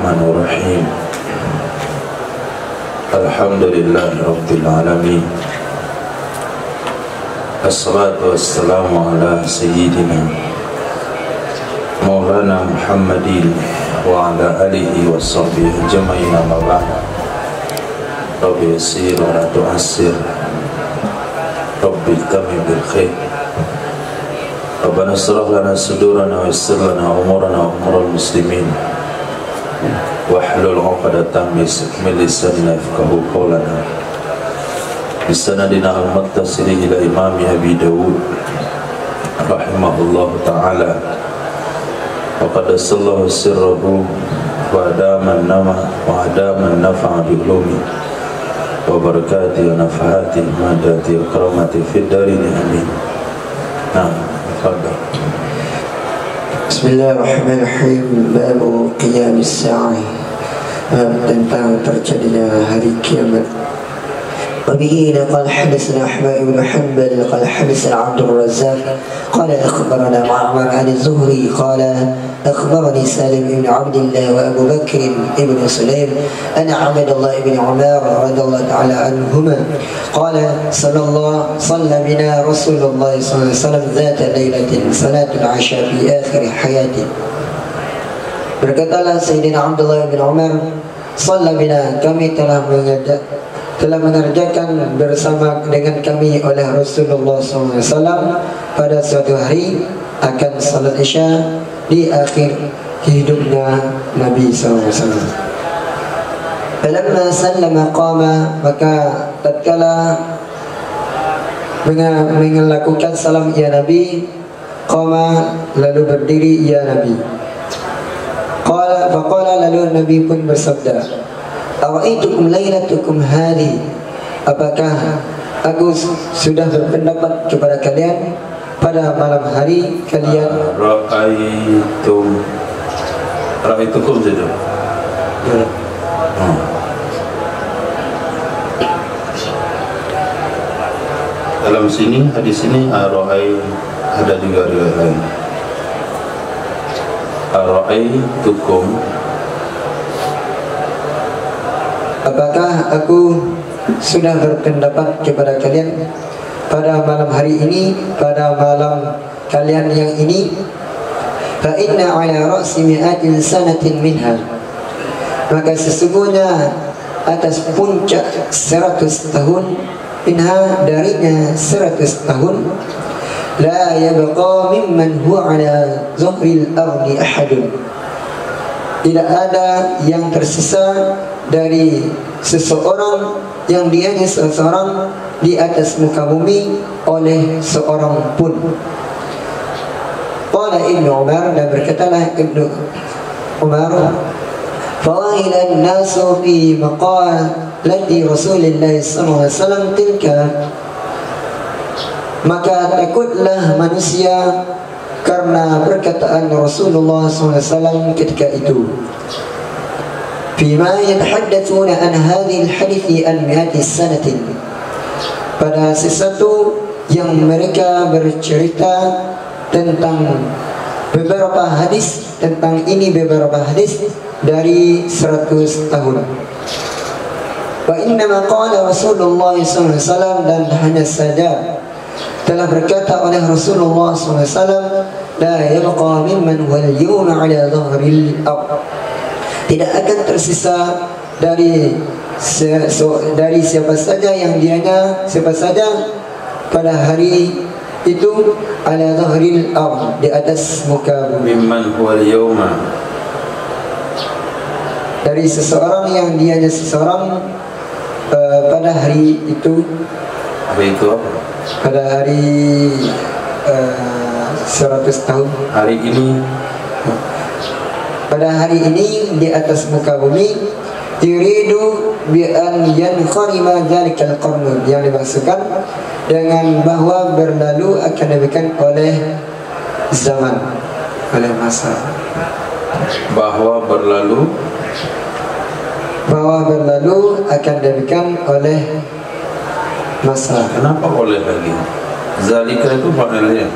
Bismillahirrahmanirrahim. Alhamdulillahirabbil alamin. Assalatu wassalamu ala sayyidina Maulana Muhammadin wa ala alihi wa sahbihi ajma'in, amma ba'd. Rabbi yassir wa la tu'assir, Rabbi tamim bil khair. Rabbana shrah lana sudurana wa yassir lana umurana wa umurul muslimin wahlul 'uqdatam min lisanina yafqahu qawlana. Bisanadina al-muttasil ila Imam Abi Dawud rahimahullahu ta'ala, wa qad sallahu sirruhu wa adaman nama wa adaman nafa'a bi ulumi wa barakati wa nafahati madati wa karamati fid darini amin. Nah, tafadhal. Bismillahirrahmanirrahim. Babu qiyamis sa'ah, tentang terjadinya hari kiamat. وبه قال حدثنا أحمد بن حنبل قال حدثنا عبد الرزاق قال أخبرنا معمر عن الزهري قال أخبرني سالم بن عبد الله وأبو بكر بن سليم أن عبد الله بن عمر رضي الله تعالى عنهما قال صلى بنا رسول الله صلى الله عليه وسلم ذات ليلة صلاة العشاء في آخر حياته. Berkatalah Sayyidina Abdullah bin Umar, "Shalla bina, kami telah mengerjakan bersama dengan kami oleh Rasulullah SAW pada suatu hari akan salat isya di akhir hidupnya Nabi SAW. Falamma sallama qama, maka tatkala melakukan salam ya Nabi, qama, lalu berdiri ya Nabi. Faqala, lalu Nabi pun bersabda, "Ara'aitukum lailatukum hadhi, apakah aku sudah berpendapat kepada kalian pada malam hari kalian?" Ra'aitukum saja. Dalam sini, hadis ini ara'ai, ada juga riwayat lain. Ara'aitukum, apakah aku sudah berpendapat kepada kalian pada malam hari ini, pada malam kalian yang ini? Fa inna ala ra'si mi'atin sanatin minha, maka sesungguhnya atas puncak 100 tahun, minha, darinya 100 tahun, la yabqa mimman huwa ala zuhril ardi ahadun, tidak ada yang tersisa dari seseorang yang dia seseorang di atas muka bumi oleh seorang pun. Qala Ibnu Umar, dan berkatalah Ibnu Umar, fawahilan nasu fi maqalati Rasulillah sallallahu alaihi wasallam tilka, maka takutlah manusia karena perkataan Rasulullah SAW ketika itu. Fima yatahaddatsuna an hadhil hadithi an mi'ati sanatin, pada sesuatu yang mereka bercerita tentang beberapa hadis, tentang ini beberapa hadis dari 100 tahun. Wa innama qala Rasulullah SAW, dan hanya saja telah berkata oleh Rasulullah SAW, la yabqa mimman wal yawma ala dhahril ard, tidak akan tersisa dari siapa saja yang dianya, siapa saja pada hari itu, ala dhahril ard, di atas muka bumi. mimman wal yawma, dari seseorang yang dianya seseorang pada hari itu. apa itu apa? Pada hari 100 tahun, Hari ini, pada hari ini di atas muka bumi, yuridu bi an yanqarima dzalikal qarn, yang dimaksudkan dengan bahwa berlalu akan demikian oleh zaman, oleh masa, bahwa berlalu akan demikian oleh masa. Kenapa oleh lagi? Zalika itu fa'ilnya,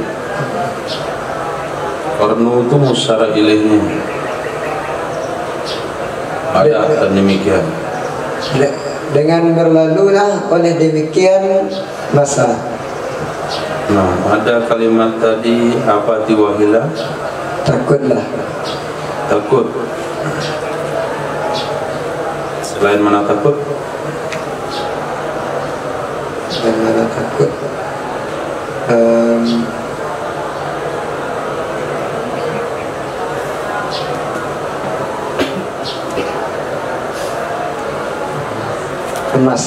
Qarnu itu musyara ilaihnya. Ada demikian. Dengan berlalulah oleh demikian masa. Nah, ada kalimat tadi apa tiwahila? Takutlah. Takut. Selain mana takut? Selain mana takut? Cemas.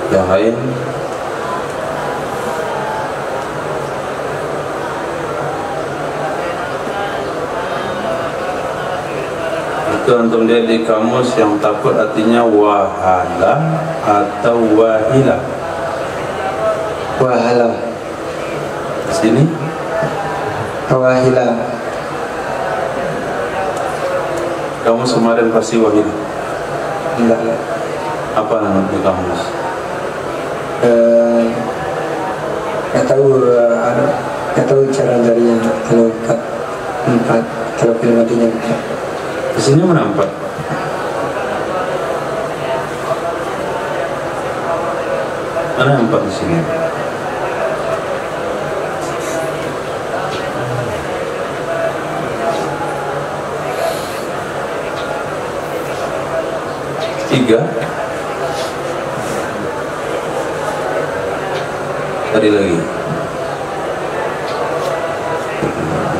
Yang lain? Itu antum lihat di kamus yang takut artinya wahala atau wahila. Wahala. Sini Wahila. kamus kemarin pasti wahila. Enggak. Apa nama di kamus? Nggak tahu cara darinya kalau empat kalau film matinya empat. Di sini mana empat? Mana empat di sini? Tiga. Tadi lagi.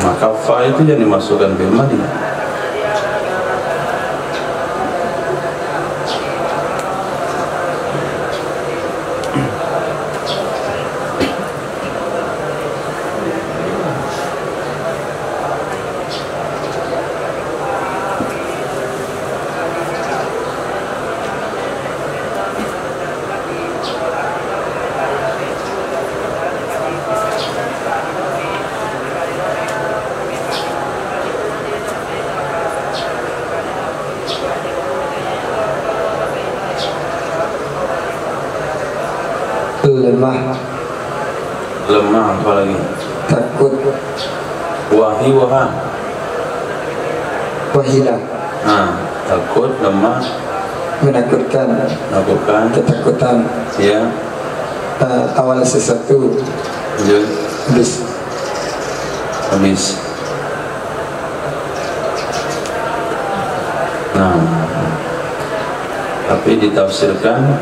Maka fa itu yang dimasukkan bil madi. Lemah apa lagi? Takut. Wahan. Wahila. Takut, lemah, Menakutkan. Ketakutan. Ya. Awal sesuatu. Ya. Habis. Nah, tapi ditafsirkan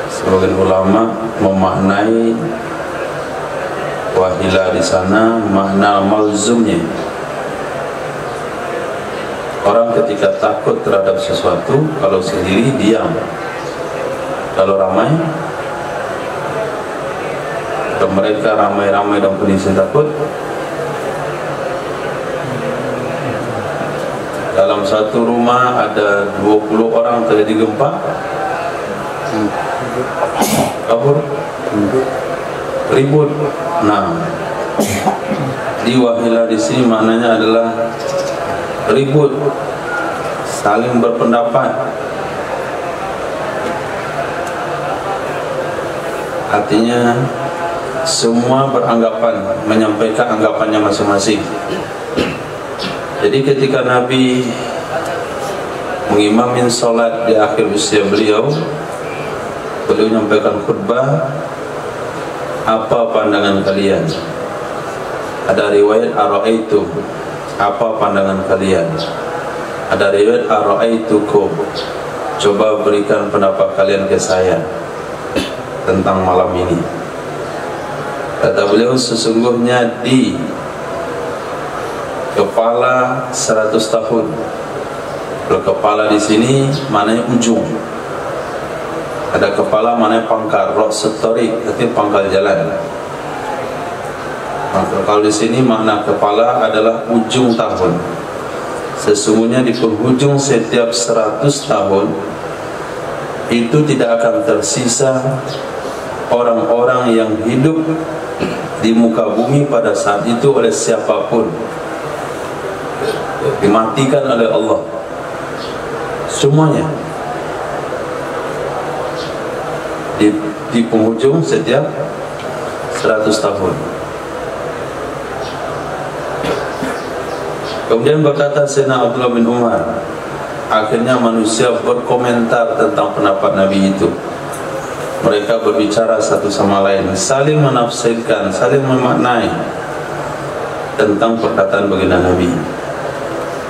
sebagian ulama memaknai wahila di sana makna malzumnya. Orang ketika takut terhadap sesuatu, kalau sendiri diam, kalau ramai, kalau mereka ramai-ramai dan kondisi takut, dalam satu rumah ada 20 orang terjadi gempa, kabur, ribut. Nah, di wahila di sini maknanya adalah ribut, saling berpendapat. Artinya semua beranggapan, menyampaikan anggapannya masing-masing. Jadi ketika Nabi mengimamin sholat di akhir usia beliau menyampaikan khutbah, apa pandangan kalian? Ada riwayat ara'aitum, apa pandangan kalian? Ada riwayat ara'aitukum, coba berikan pendapat kalian ke saya tentang malam ini. Kata beliau, sesungguhnya di kepala 100 tahun. Kalau kepala di sini maknanya ujung. Ada kepala maknanya pangkal, roksotorik, artinya pangkal jalan. Maka kalau di sini makna kepala adalah ujung tahun. Sesungguhnya di penghujung setiap 100 tahun itu tidak akan tersisa orang-orang yang hidup di muka bumi pada saat itu oleh siapapun, dimatikan oleh Allah semuanya di penghujung setiap 100 tahun. Kemudian berkata Sayyidina Abdullah bin Umar, akhirnya manusia berkomentar tentang pendapat Nabi itu. Mereka berbicara satu sama lain, saling menafsirkan, saling memaknai tentang perkataan baginda Nabi.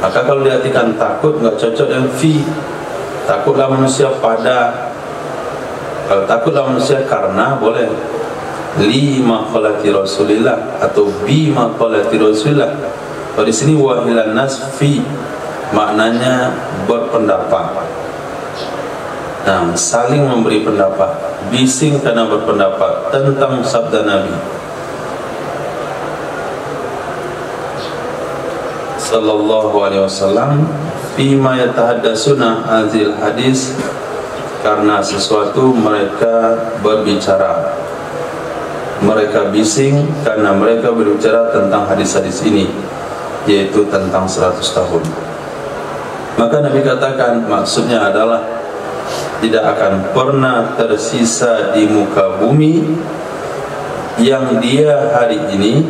Maka kalau diartikan takut, enggak cocok dengan fi. Takutlah manusia pada. Kalau takutlah manusia karena, boleh. Li maqalati Rasulillah atau bi maqalati Rasulillah. Kalau di sini wahilan nas fi, maknanya berpendapat. Nah, saling memberi pendapat, bising karena berpendapat tentang sabda Nabi sallallahu alaihi wasallam fima yatahaddatsuna azil hadis, karena sesuatu mereka berbicara, mereka bising karena mereka berbicara tentang hadis-hadis ini, yaitu tentang 100 tahun. Maka Nabi katakan, maksudnya adalah tidak akan pernah tersisa di muka bumi yang dia hari ini,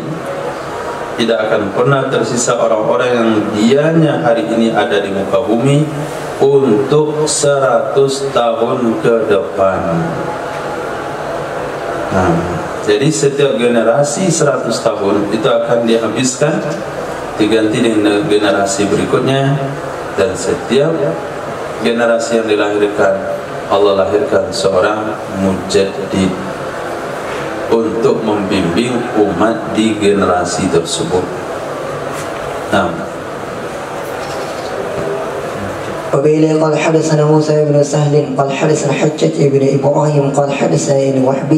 tidak akan pernah tersisa orang-orang yang dianya hari ini ada di muka bumi untuk 100 tahun ke depan. Nah, jadi setiap generasi 100 tahun itu akan dihabiskan, diganti dengan generasi berikutnya, dan setiap generasi yang dilahirkan, Allah lahirkan seorang mujaddid untuk membimbing umat di generasi tersebut. Nah, وبه قال حدثنا موسى بن سهل قال حدثنا حجة بن إبراهيم قال حدثنا ابن وهب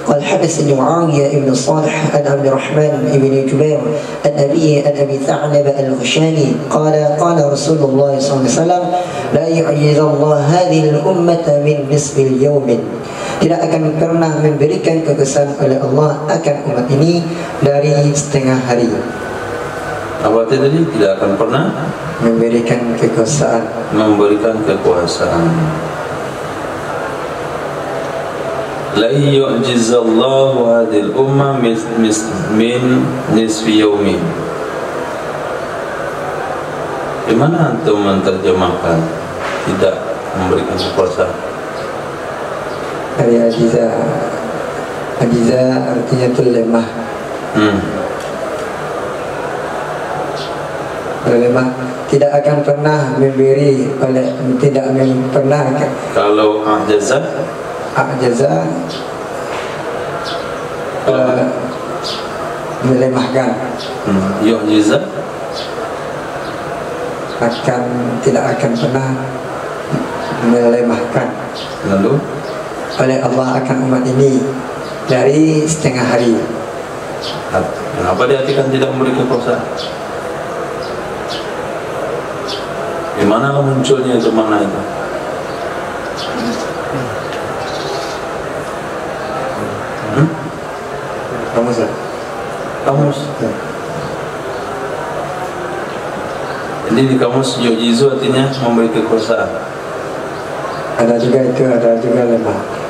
قال حدثني معاوية بن صالح عن عبد الرحمن بن جبير عن أبي ثعلب الغشاني قال قال رسول الله صلى الله عليه وسلم لا يعجز الله هذه الأمة من نصف اليوم. Tidak akan pernah memberikan kekesan oleh Allah akan umat ini dari setengah hari. Apa tadi? Tidak akan pernah memberikan kekuasaan. Memberikan kekuasaan. La yu'jizallahu hadhil umma min nisfi yaumin. Gimana antum menerjemahkan tidak memberikan kekuasaan? Dari ajiza artinya itu lemah. Lemah, tidak akan pernah memberi oleh, tidak pernah. Kalau ajaza melemahkan. Yu'jiza tidak akan pernah melemahkan. Lalu oleh Allah akan umat ini dari setengah hari. Kenapa diartikan tidak memberi kekuasaan? Di mana munculnya itu makna itu? Kamus ya? Kamus. Jadi di kamus yu'jizu artinya memberi kekuasaan. Ada juga itu, ada juga lemah.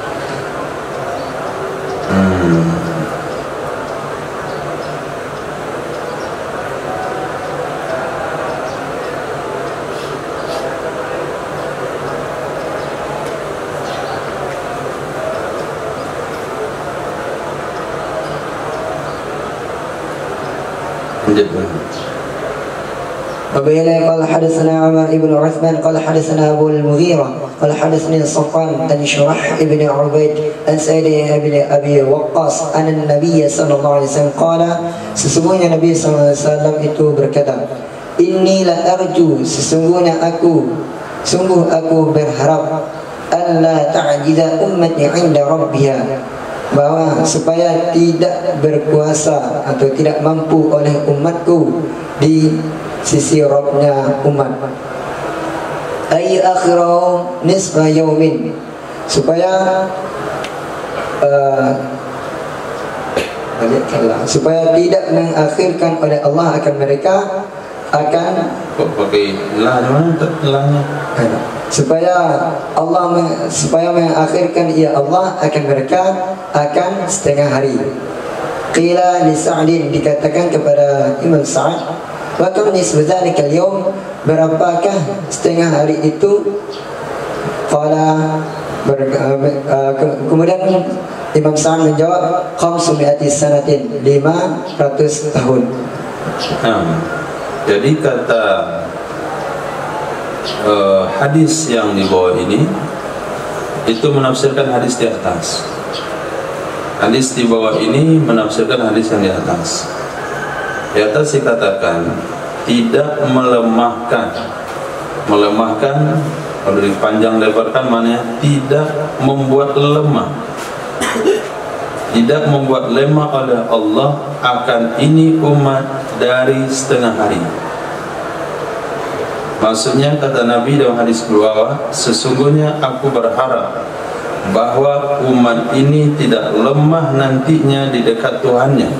وبه قال حدثنا عمر بن عثمان قال حدثنا أبو المغيرة قال حدثني صفوان عن شرح بن عبيد عن سعيد بن أبي وقاص أن النبي صلى الله عليه وسلم قال sesungguhnya Nabi SAW itu berkata, Inni la arju, sungguh aku berharap alla ta'jiza ummati 'inda rabbiha, bahwa supaya tidak berkuasa atau tidak mampu oleh umatku di sisi Rabbnya umat. Ay akhiru nisfa yaumin, supaya tidak mengakhirkan oleh Allah akan mereka akan supaya mengakhirkan ya Allah akan mereka akan setengah hari. Qila li Sa'din, dikatakan kepada Imam Sa'ad, wa kam nisfu dzalikal yaum, berapakah setengah hari itu? Qala, kemudian Imam Sa'ad menjawab, 500 sanatin, 500 tahun. Jadi kata hadis yang di bawah ini itu menafsirkan hadis di atas. Hadis di bawah ini menafsirkan hadis yang di atas. Di atas dikatakan tidak melemahkan. Melemahkan kalau dipanjang lebarkan maknanya tidak membuat lemah. Tidak membuat lemah oleh Allah akan ini umat dari setengah hari. Maksudnya kata Nabi dalam hadis bawah, sesungguhnya aku berharap bahwa umat ini tidak lemah nantinya di dekat Tuhannya,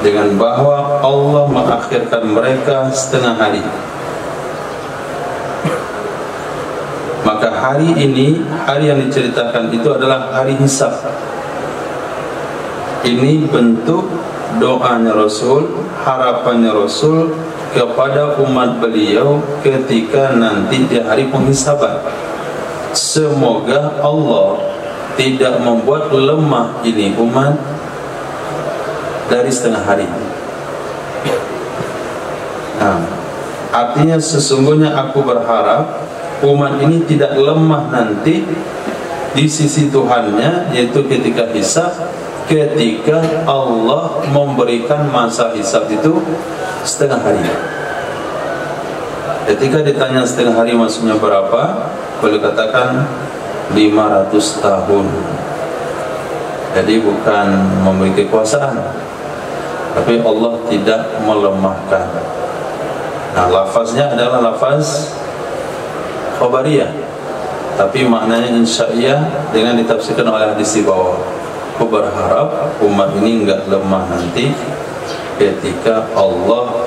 dengan bahwa Allah mengakhirkan mereka setengah hari. Maka hari ini, hari yang diceritakan itu adalah hari hisab. Ini bentuk doanya Rasul, harapannya Rasul kepada umat beliau ketika nanti di hari penghisaban. Semoga Allah tidak membuat lemah ini umat dari setengah hari. Artinya sesungguhnya aku berharap umat ini tidak lemah nanti di sisi Tuhannya, yaitu ketika hisab, ketika Allah memberikan masa hisab itu setengah hari. Ketika ditanya setengah hari maksudnya berapa, boleh katakan 500 tahun. Jadi bukan memberi kekuasaan, tapi Allah tidak melemahkan. Nah, lafaznya adalah lafaz khabariyah, tapi maknanya insya'iyah dengan ditafsirkan oleh hadis di bawah. Aku berharap umat ini enggak lemah nanti ketika Allah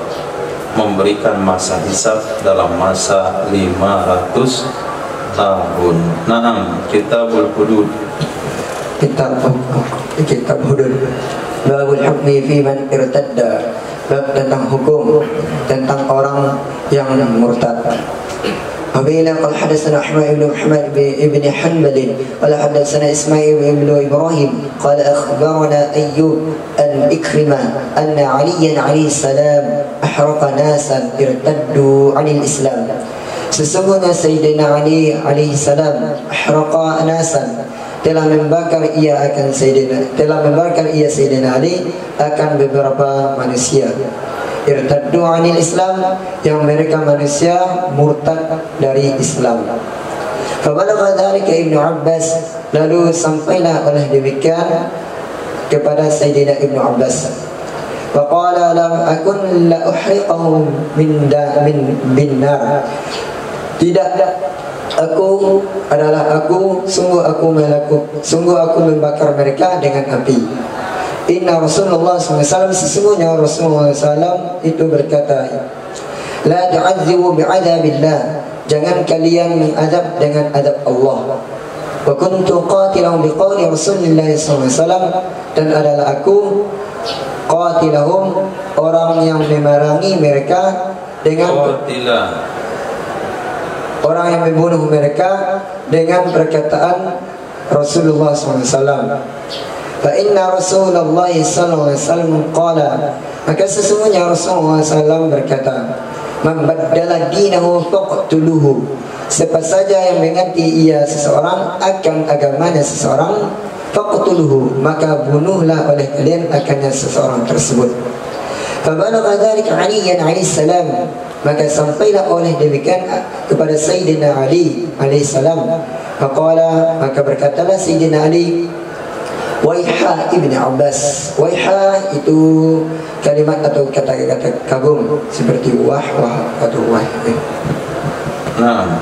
memberikan masa hisab dalam masa 500 tahun. Naam, Kitabul Hudud. Kitab Hudud. Babul hukmi fi man irtadda. Bab tentang hukum tentang orang yang murtad. وبين قال حدثنا أحمد بن محمد بن حنبل قال حدثنا إسماعيل بن إبراهيم قال أخبرنا أيوب أن إكرمة أن عليا عليه السلام أحرق ناسا ارتدوا عن الإسلام. Sesungguhnya Sayyidina Ali alaihi salam ahraqa nasan, telah membakar ia Sayyidina Ali akan beberapa manusia. Irtaddu anil Islam, yang mereka manusia murtad dari Islam. Fabalagha dzalika Ibnu Abbas, lalu sampailah oleh demikian kepada Sayyidina Ibnu Abbas. Faqala lam akun la uhriqahum min nar. Tidak, sungguh aku membakar mereka dengan api. Inna Rasulullah SAW, sesungguhnya Rasulullah SAW itu berkata, La tu'adzibu bi'adabillah, jangan kalian mengazab dengan azab Allah. Wa kuntu qatilan biqawli Rasulullah SAW, dan adalah aku qatilahum, orang yang memerangi mereka dengan orang yang membunuh mereka dengan perkataan Rasulullah SAW. Fa inna Rasulullah sallallahu alaihi wasallam qala, maka sesungguhnya Rasulullah SAW berkata, man baddala dinahu faqtuluhu, siapa saja yang mengganti ia seseorang akan agamanya seseorang, faqtuluhu, maka bunuhlah oleh kalian akannya seseorang tersebut. Fa balagha dzalika Aliyan alaihi salam, maka sampailah oleh demikian kepada Sayyidina Ali alaihi salam. Faqala, maka berkatalah Sayyidina Ali, Waiha Ibn Abbas. Waiha itu kalimat atau kata-kata kagum seperti wah atau wah. Nah,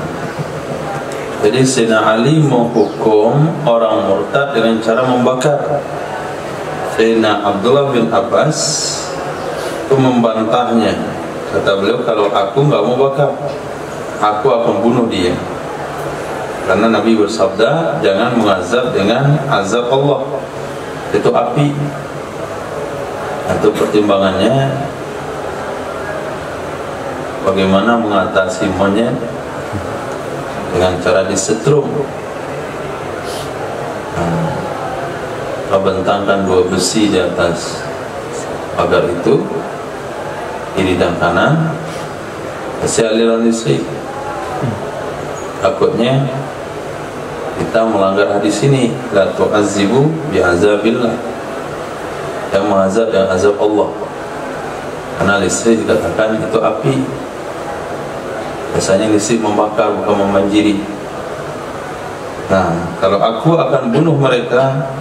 jadi Sayyidina Ali menghukum orang murtad dengan cara membakar. Sayyidina Abdullah bin Abbas itu membantahnya. Kata beliau, kalau aku nggak mau bakar, aku akan bunuh dia. Karena Nabi bersabda, jangan mengazab dengan azab Allah, itu api. Itu pertimbangannya bagaimana mengatasi monyet dengan cara disetrum. Kau bentangkan 2 besi di atas pagar itu, kiri dan kanan, kasih aliran listrik. Takutnya kita melanggar hadis ini, la tu'azzibu bi'azabillah, yang mengazab dengan azab Allah. Karena listrik dikatakan itu api. Biasanya listrik membakar, bukan membanjiri. Nah, kalau aku akan bunuh mereka,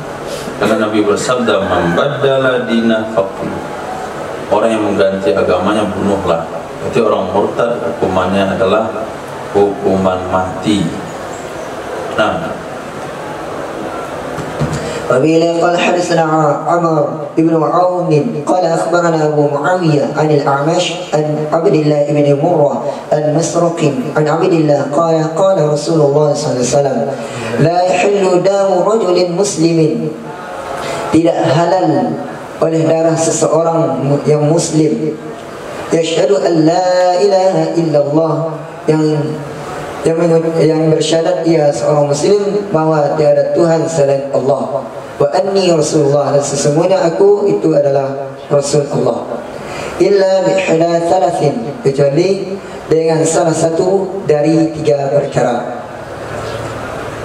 karena Nabi bersabda, man baddala dinah faqtuluh, orang yang mengganti agamanya bunuhlah. Jadi orang murtad hukumannya adalah hukuman mati. Nah, وبه قال حدثنا عمر بن عون قال أخبرنا أبو معاوية عن الأعمش عن عبد الله بن مرة المسروق عن عبد الله قال قال رسول الله صلى الله عليه وسلم لا يحل دم رجل مسلم, tidak halal oleh darah seseorang yang muslim, yashhadu an la ilaha illallah, yang bersyahadat ia seorang muslim bahwa tiada Tuhan selain Allah, wa anni Rasulullah, dan sesungguhnya aku itu adalah Rasul Allah, illa bihada thalathin, kecuali dengan salah satu dari 3 perkara.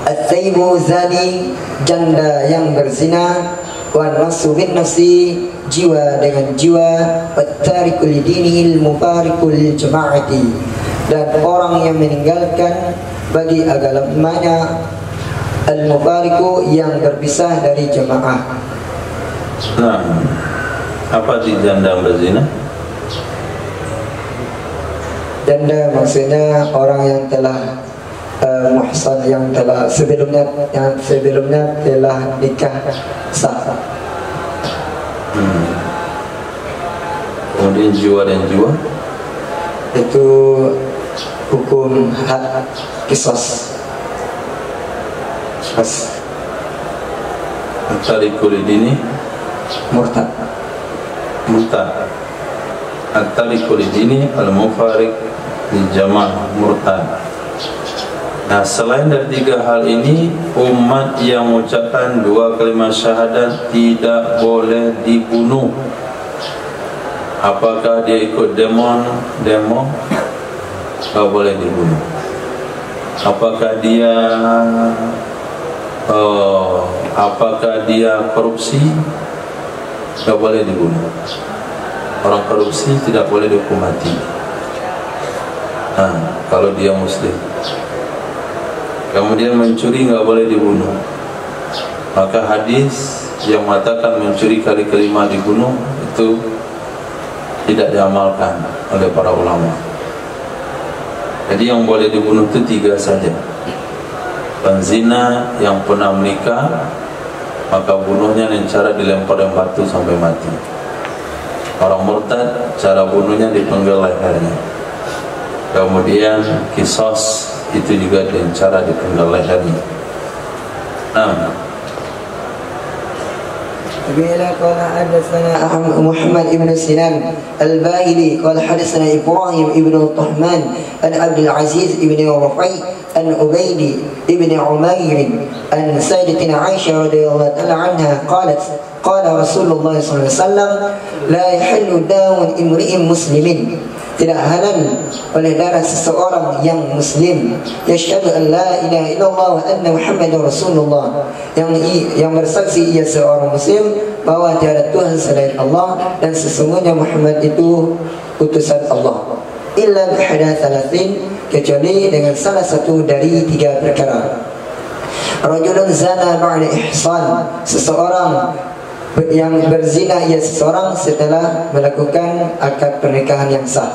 At-thayyibu zani, janda yang berzina, wa nafsu bin nafsi, jiwa dengan jiwa, wat-tariku lidinihi al-mufariqu lil jama'ati, dan orang yang meninggalkan bagi agamanya, al-mufariqu, yang berpisah dari jamaah. Nah, apa di janda berzina? Janda maksudnya orang yang telah muhsan, yang telah sebelumnya telah nikah sah. Kemudian jiwa dan jiwa itu hukum had kisos. At-tariku lidini murtad. At-tariku lidini al-mufariq lil jamaah, murtad. Nah, selain dari 3 hal ini, umat yang mengucapkan 2 kalimat syahadat tidak boleh dibunuh. Apakah dia ikut demo, tak boleh dibunuh. Apakah dia korupsi, tak boleh dibunuh. Orang korupsi tidak boleh dihukum mati. Nah, kalau dia muslim. Kemudian mencuri enggak boleh dibunuh. Maka hadis yang mengatakan mencuri kali kelima dibunuh itu tidak diamalkan oleh para ulama. Jadi yang boleh dibunuh itu 3 saja. Penzina yang pernah menikah, maka bunuhnya dengan cara dilempar dengan batu sampai mati. Orang murtad, cara bunuhnya dipenggal lehernya. Kemudian kisos, itu juga dengan cara dipenggal lehernya. Nah, بلا قال حدثنا محمد بن سنان الباهلي قال حدثنا إبراهيم بن الطهمان عن عبد العزيز بن رفعي عن عبيد بن عمير عن سيدتنا عائشة رضي الله تعالى عنها قالت قال رسول الله صلى الله عليه وسلم لا يحل دم امرئ مسلم, tidak halal oleh darah seseorang yang muslim, yashhadu an la ilaha illallah wa anna muhammadar rasulullah, yang bersaksi ia seorang muslim bahwa tiada Tuhan selain Allah dan sesungguhnya Muhammad itu utusan Allah, illa bihada thalathin, kecuali dengan salah satu dari 3 perkara. Rajulun zana ba'da ihsan, seseorang yang berzina ia seseorang setelah melakukan akad pernikahan yang sah.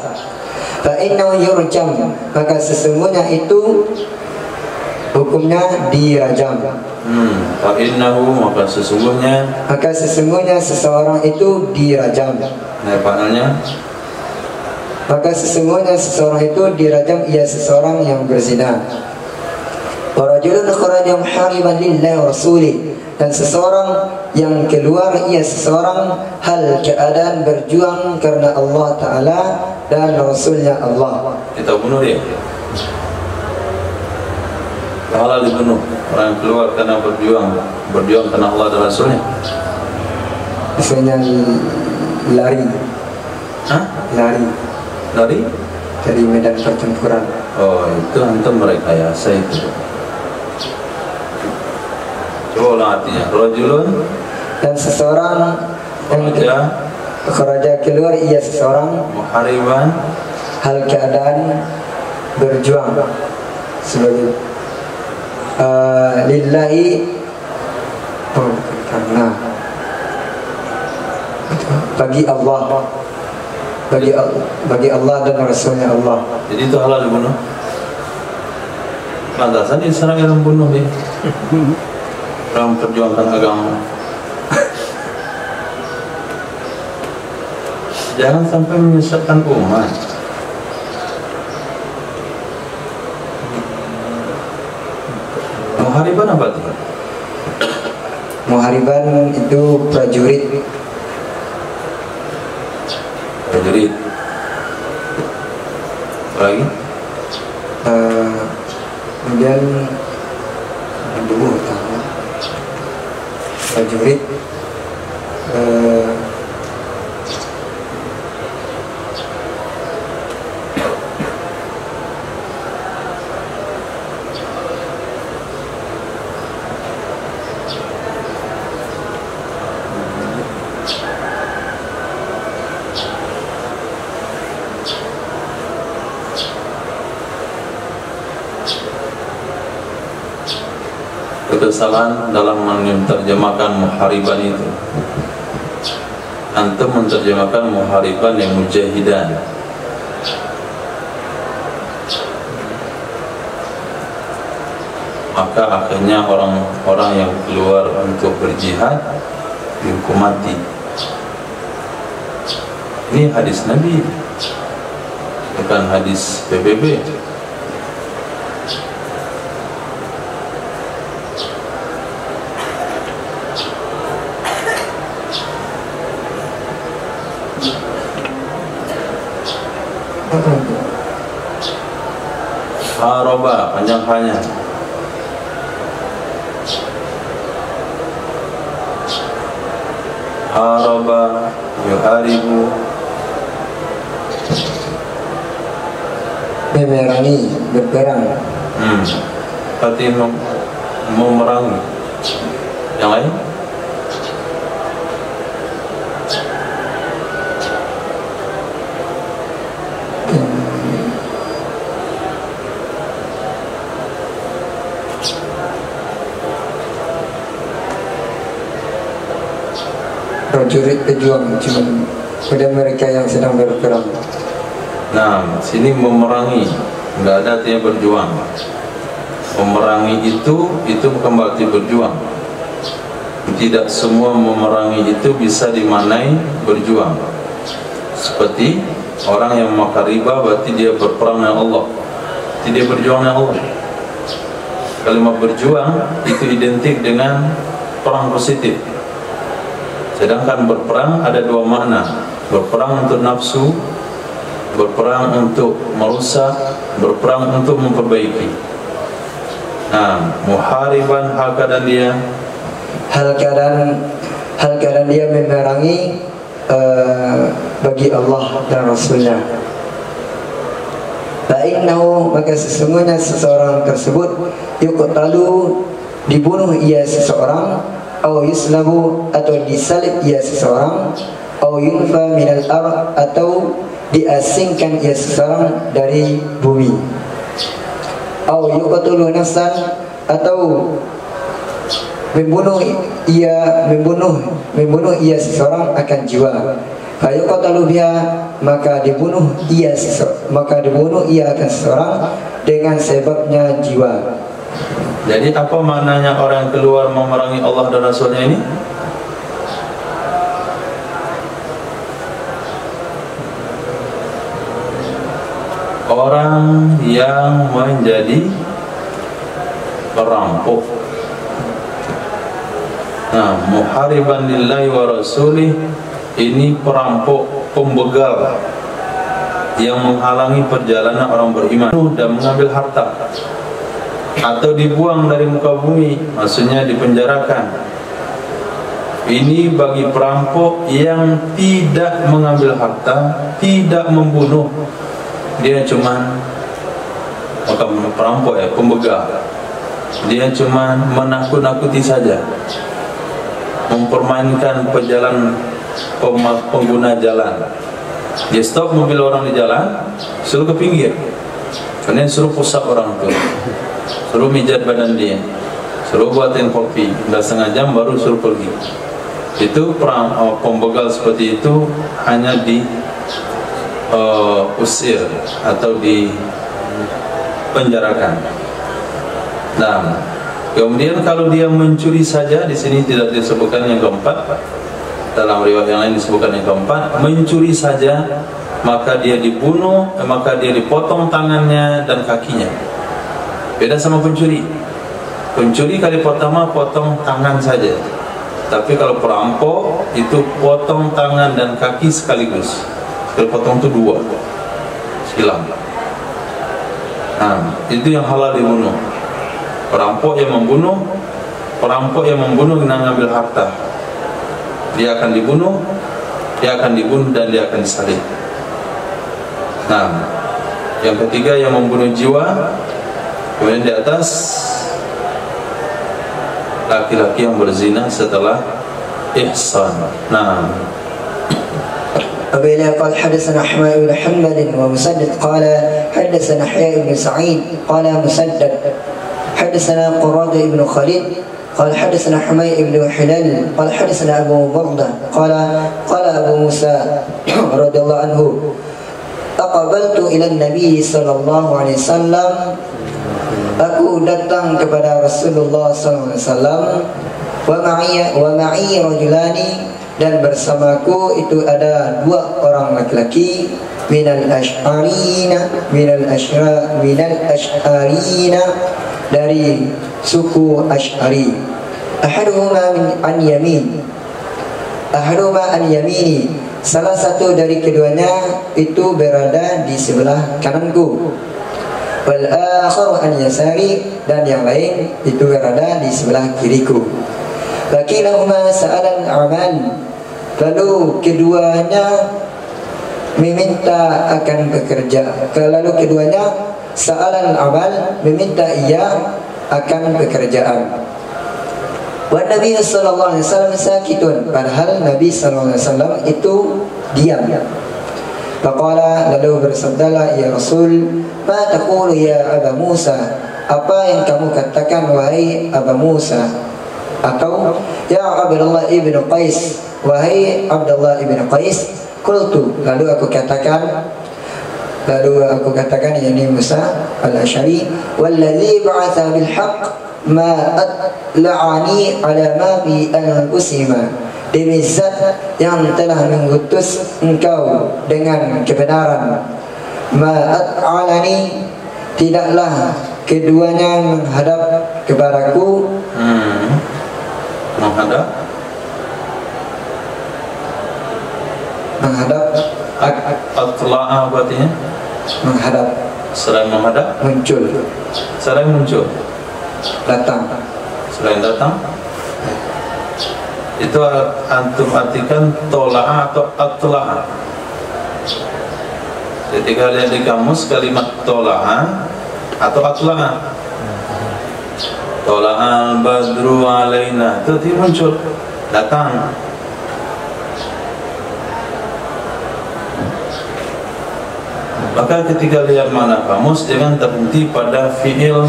Fa innahu yurjam, maka sesungguhnya itu hukumnya dirajam. Fa innahu, maka sesungguhnya seseorang itu dirajam. Nah, panelnya, maka sesungguhnya seseorang itu dirajam ia seseorang yang berzina. Wa rajulun kharaja muhariban lillahi wa rasulih, dan seseorang yang keluar ia seseorang hal keadaan berjuang karena Allah Ta'ala dan Rasulnya Allah. Kita bunuh dia. Halal dibunuh orang yang keluar karena berjuang karena Allah dan Rasulnya. Misalnya lari. Hah? Lari dari medan pertempuran. Oh, itu antum merekayasa itu. Coba ulang artinya. Rajulun, Dan seseorang yang kharaja keluar ia seseorang muhariban, hal keadaan berjuang sebagai lillahi, karena bagi Allah dan Rasulnya Allah. jadi itu halal dibunuh. Pantasan diserang yang membunuh dia. Orang memperjuangkan agama. Jangan sampai menyesatkan umat. Muhariban apa itu? Muhariban itu prajurit. Prajurit. Lagi? Kemudian dulu prajurit kesalahan dalam menerjemahkan muhariban itu. Antum menerjemahkan muhariban yang mujahidan. Maka akhirnya orang-orang yang keluar untuk berjihad dihukum mati. Ini hadis Nabi, bukan hadis PBB. Haroba, panjang hanya. Haroba, yuharibu, memerangi, berperang. Berarti memerangi. Yang lain? Prajurit pejuang, cuma pada mereka yang sedang berperang. Nah, sini memerangi, nggak ada artinya berjuang. Memerangi itu bukan berarti berjuang. Tidak semua memerangi itu bisa dimaknai berjuang. Seperti orang yang makan riba berarti dia berperang dengan Allah, tidak berjuang dengan Allah. Kalimat berjuang itu identik dengan perang positif. Sedangkan berperang ada dua makna. Berperang untuk nafsu, berperang untuk merusak, berperang untuk memperbaiki. Nah, muhariban hal keadaan dia, hal keadaan dia memerangi bagi Allah dan Rasulnya. Fa'innahu, maka sesungguhnya seseorang tersebut yuqtalu, dibunuh ia seseorang, atau yuslabu, atau disalib ia seseorang, atau yunfa minal ard, atau diasingkan ia seseorang dari bumi, atau yuqtulu nafsan, atau membunuh ia seseorang akan jiwa. Fayuqtalu biha, maka dibunuh ia akan seseorang dengan sebabnya jiwa. Jadi apa maknanya orang yang keluar memerangi Allah dan Rasulnya ini? Orang yang menjadi perampok. Nah, muhariban lillahi wa rasulih, ini perampok, pembegal yang menghalangi perjalanan orang beriman dan mengambil harta, atau dibuang dari muka bumi, maksudnya dipenjarakan. Ini bagi perampok yang tidak mengambil harta, tidak membunuh. Dia cuman, bukan perampok ya, pembegal. Dia cuman menakut-nakuti saja, mempermainkan pengguna jalan. Dia stop mobil orang di jalan, suruh ke pinggir, kemudian suruh pusat orang itu, suruh mijat badan dia, suruh buatin kopi, udah setengah jam baru suruh pergi. Itu pembegal seperti itu hanya usir atau dipenjarakan. Nah, kemudian kalau dia mencuri saja, di sini tidak disebutkan yang keempat. Dalam riwayat yang lain disebutkan yang keempat, mencuri saja, maka dia dibunuh, maka dia dipotong tangannya dan kakinya. Beda sama pencuri. Pencuri kali pertama potong tangan saja. Tapi kalau perampok itu potong tangan dan kaki sekaligus. Kalau potong itu dua, silang. Nah, itu yang halal dibunuh. Perampok yang membunuh, dengan mengambil harta, dia akan dibunuh, dan dia akan disalib. Nah, yang ketiga yang membunuh jiwa. Kemudian di atas, laki-laki yang berzina setelah ihsan. Nah, وبلا قال حدثنا حماد بن حنبل ومسدد قال حدثنا يحيى بن سعيد قال مسدد حدثنا قراد بن خالد قال حدثنا حميد بن حلال قال حدثنا أبو بردة قال أبو موسى رضي الله عنه أقبلت إلى النبي صلى الله عليه وسلم. Aku datang kepada Rasulullah SAW, wa ma'i rajulani, dan bersamaku itu ada dua orang laki-laki, minal ash'arina, dari suku Ash'ari. Ahaduhuma an yamini, salah satu dari keduanya itu berada di sebelah kananku. Wal akharu an yasari, dan yang lain itu berada di sebelah kiriku. Wakilahuma sa'alan amal, lalu keduanya meminta akan bekerja. Sa'alan amal, meminta ia akan pekerjaan. Wa Nabi sallallahu alaihi wasallam sakitun, padahal Nabi sallallahu alaihi wasallam itu diam. Faqala, lalu bersabdalah, ya Rasul, ma taqulu ya Aba Musa, apa yang kamu katakan wahai Aba Musa? Atau ya Abdullah ibn Qais, wahai Abdullah ibn Qais. Qultu, lalu aku katakan yakni Musa al-Asy'ari, walladzi ba'atha bil haqq ma atla'ani ala ma bi al-usima, demi zat yang telah mengutus engkau dengan kebenaran. Ma'at'alani, tidaklah keduanya menghadap kepadaku. Menghadap atla'a artinya menghadap. Selain menghadap, muncul. Selain muncul, datang. Selain datang, itu antum artikan tola'a atau atla'a. Ketika lihat di kamus kalimat tola'a atau atla'a, tola'al badru alaina, itu muncul, datang. Maka ketika lihat mana kamus, jangan terhenti pada fi'il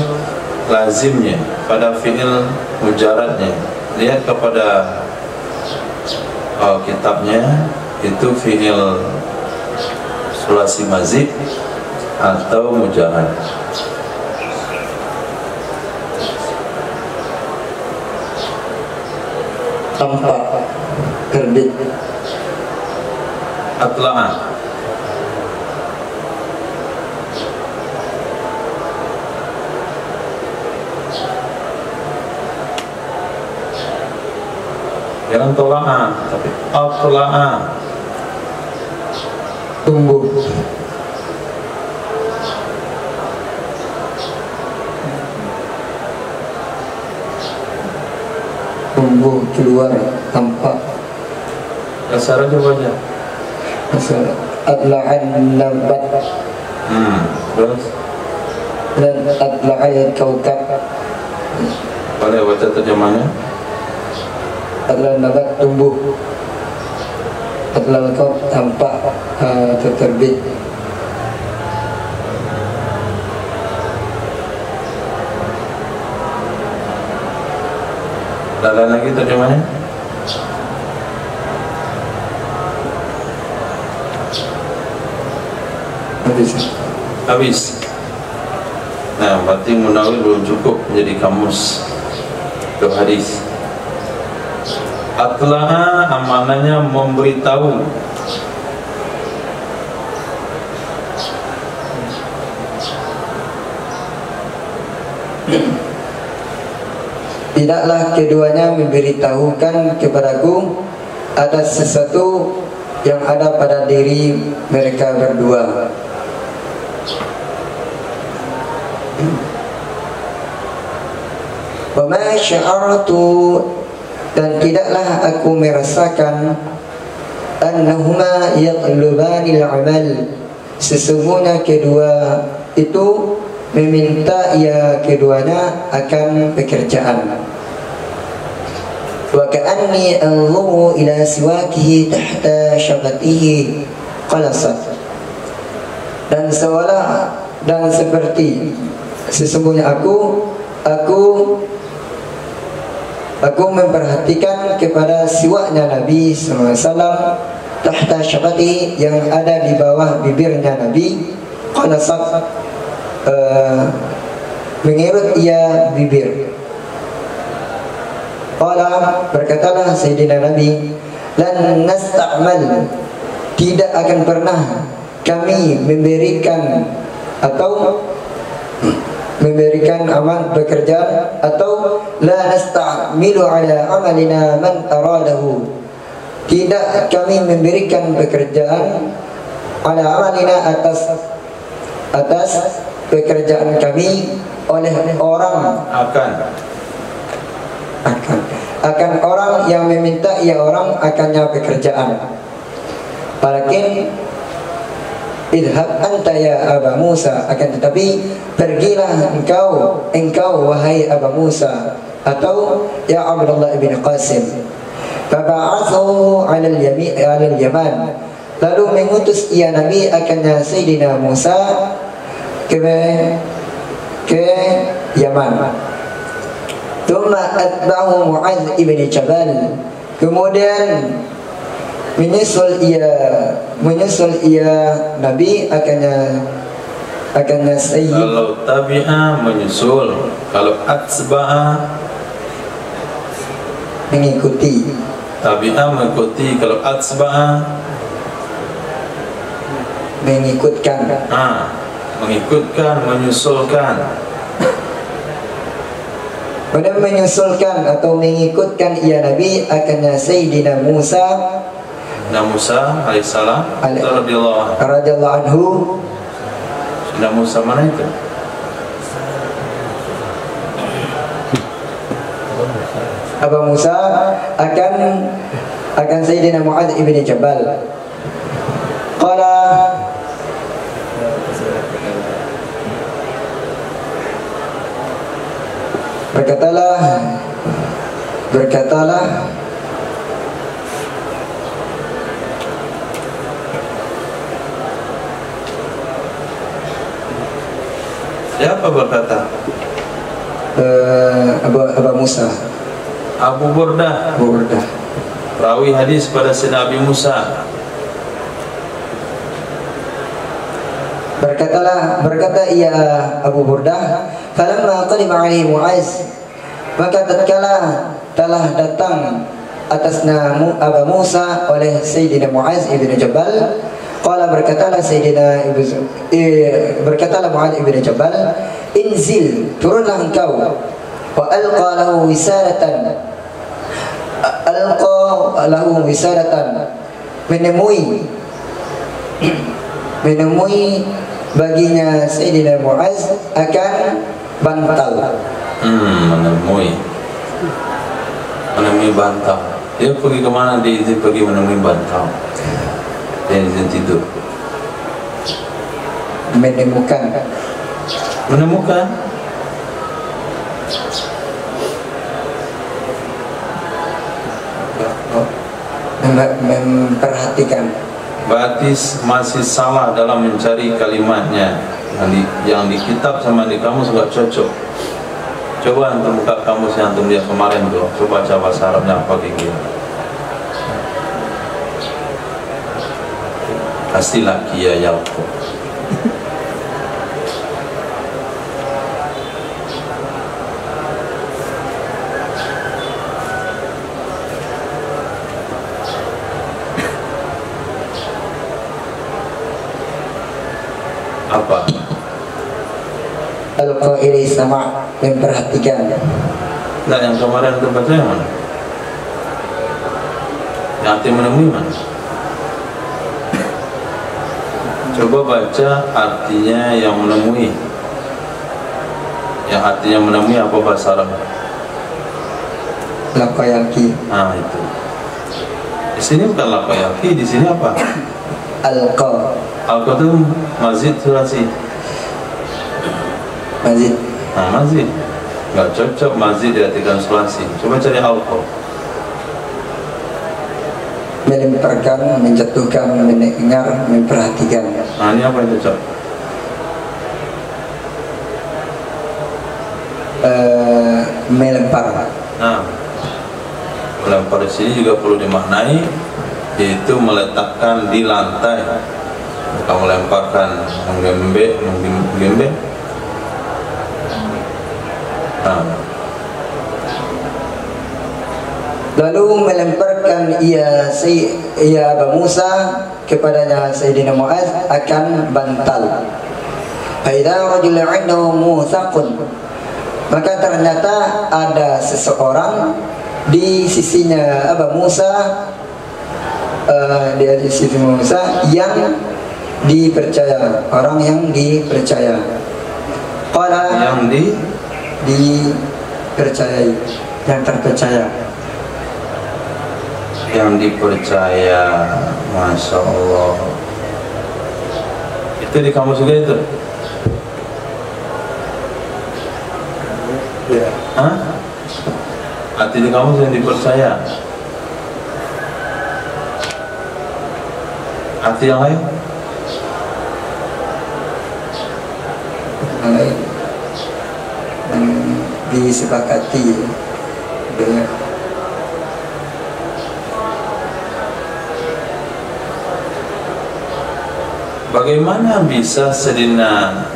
lazimnya, pada fi'il mujaradnya. Lihat kepada kitabnya, itu fi'il sulasi mazid atau mujarad. Tampak, terbit. Atla'a, Jangan tola'ah, tapi atla'ah. tumbuh. Tumbuh, keluar, tampak. Kasar aja wajah. Atla'an nabat Terus dan atla'an kaukab. boleh baca terjemahnya? Atla'an nabat tumbuh, atla'an kaukab tampak atau terbit. Ada lagi terjemahnya? Habis. Nah, berarti Munawir belum cukup menjadi kamus untuk hadis. Atla'a amanahnya memberitahu. Tidaklah keduanya memberitahukan kepadaku atas sesuatu yang ada pada diri mereka berdua. Wa ma sya'artu, dan tidaklah aku merasakan annahuma yaqlubanil amal, sesungguhnya kedua itu meminta ia keduanya akan pekerjaan. Wa ka'anni anzuru ila siwakihi tahta syafatihi qalasat, dan seolah dan seperti sesungguhnya aku memperhatikan kepada siwaknya Nabi SAW, tahta syafatihi, yang ada di bawah bibirnya Nabi, qalasat, mengerut ia bibir. Qala, berkatalah Sayyidina Nabi, lan nasta'mal, tidak akan pernah kami memberikan amal pekerjaan, atau la nasta'milu ala amalina man aradahu, tidak kami memberikan pekerjaan ala amalina atas pekerjaan kami oleh orang akan orang yang meminta ia orang akannya pekerjaan. Walakin idhab anta ya Aba Musa, akan tetapi pergilah engkau wahai Aba Musa, atau ya Abdullah ibn Qasim. Faba'athu 'ala al-Yaman, lalu mengutus ia Nabi akannya Sayyidina Musa ke Yaman. Thumma atba'ahu Mu'adz ibn Jabal, kemudian menyusul ia Nabi akannya Sayyid. Kalau tabi'a menyusul, kalau atba'a mengikuti. Tabi'a mengikuti, kalau atba'a mengikutkan. Mengikutkan, menyusulkan. Pada menyusulkan atau mengikutkan ia Nabi akannya Sayyidina Musa alaihissalam radhiyallahu anhu. Sayyidina Musa mana itu? Abu Musa akan Sayyidina Mu'adz ibn Jabal. Qala, berkatalah siapa berkata? Abu Musa, Abu Burdah, rawi hadis pada Sayyidina Nabi Musa. Berkata ia Abu Burdah, falamma qadima alaihi Mu'adz, maka tatkala telah datang atasnya Abu Musa oleh Sayyidina Mu'adz ibn Jabal, qala berkatalah Mu'adz ibn Jabal, inzil, turunlah engkau, wa alqa lahu wisalatan, alqa lahu wisadatan, menemui baginya Sayyidina Muaz akan bantal. Menemui bantal. Dia pergi kemana? Dia pergi menemui bantal. Dia izin tidur. Menemukan memperhatikan. Berarti masih salah dalam mencari kalimatnya. Yang di kitab sama di kamus nggak cocok. Coba antum buka kamus yang antum lihat kemarin tuh. Coba baca bahasa Arabnya apa gitu. Pasti laki ya Yaqub. Apa? Al-qaili sama, memperhatikan. Nah, yang kemarin itu baca yang mana? Yang arti menemui mana? Coba baca artinya yang menemui. Yang artinya menemui apa bahasa Arab? Laqayaki. Nah itu. Di sini bukan laqayaki, di sini apa? Alqa. Alqa itu mazid sulasi. Mazid. Nah mazid. Nggak cocok mazid diartikan sulasi. Coba cari alqa. Melemparkan, menjatuhkan, mendengar, memperhatikan. Nah ini apa yang cocok? Melempar. Nah, melempar di sini juga perlu dimaknai, yaitu meletakkan di lantai, bukan melemparkan, menggembek. Nah. Lalu melemparkan ia Abu Musa kepadanya Sayyidina Muaz akan bantal. Faidha rajul 'indahu muthaqun. Maka ternyata ada seseorang di sisinya Abu Musa, di sisi Musa yang dipercaya, orang yang dipercaya. Qala Yang dipercayai, yang terpercaya. Yang dipercaya, Masya Allah. Itu di kamu juga itu? Ya. Hah? Arti di kamu yang dipercaya. Arti yang lain? Yang lain disepakati dengan bagaimana bisa Sayyidina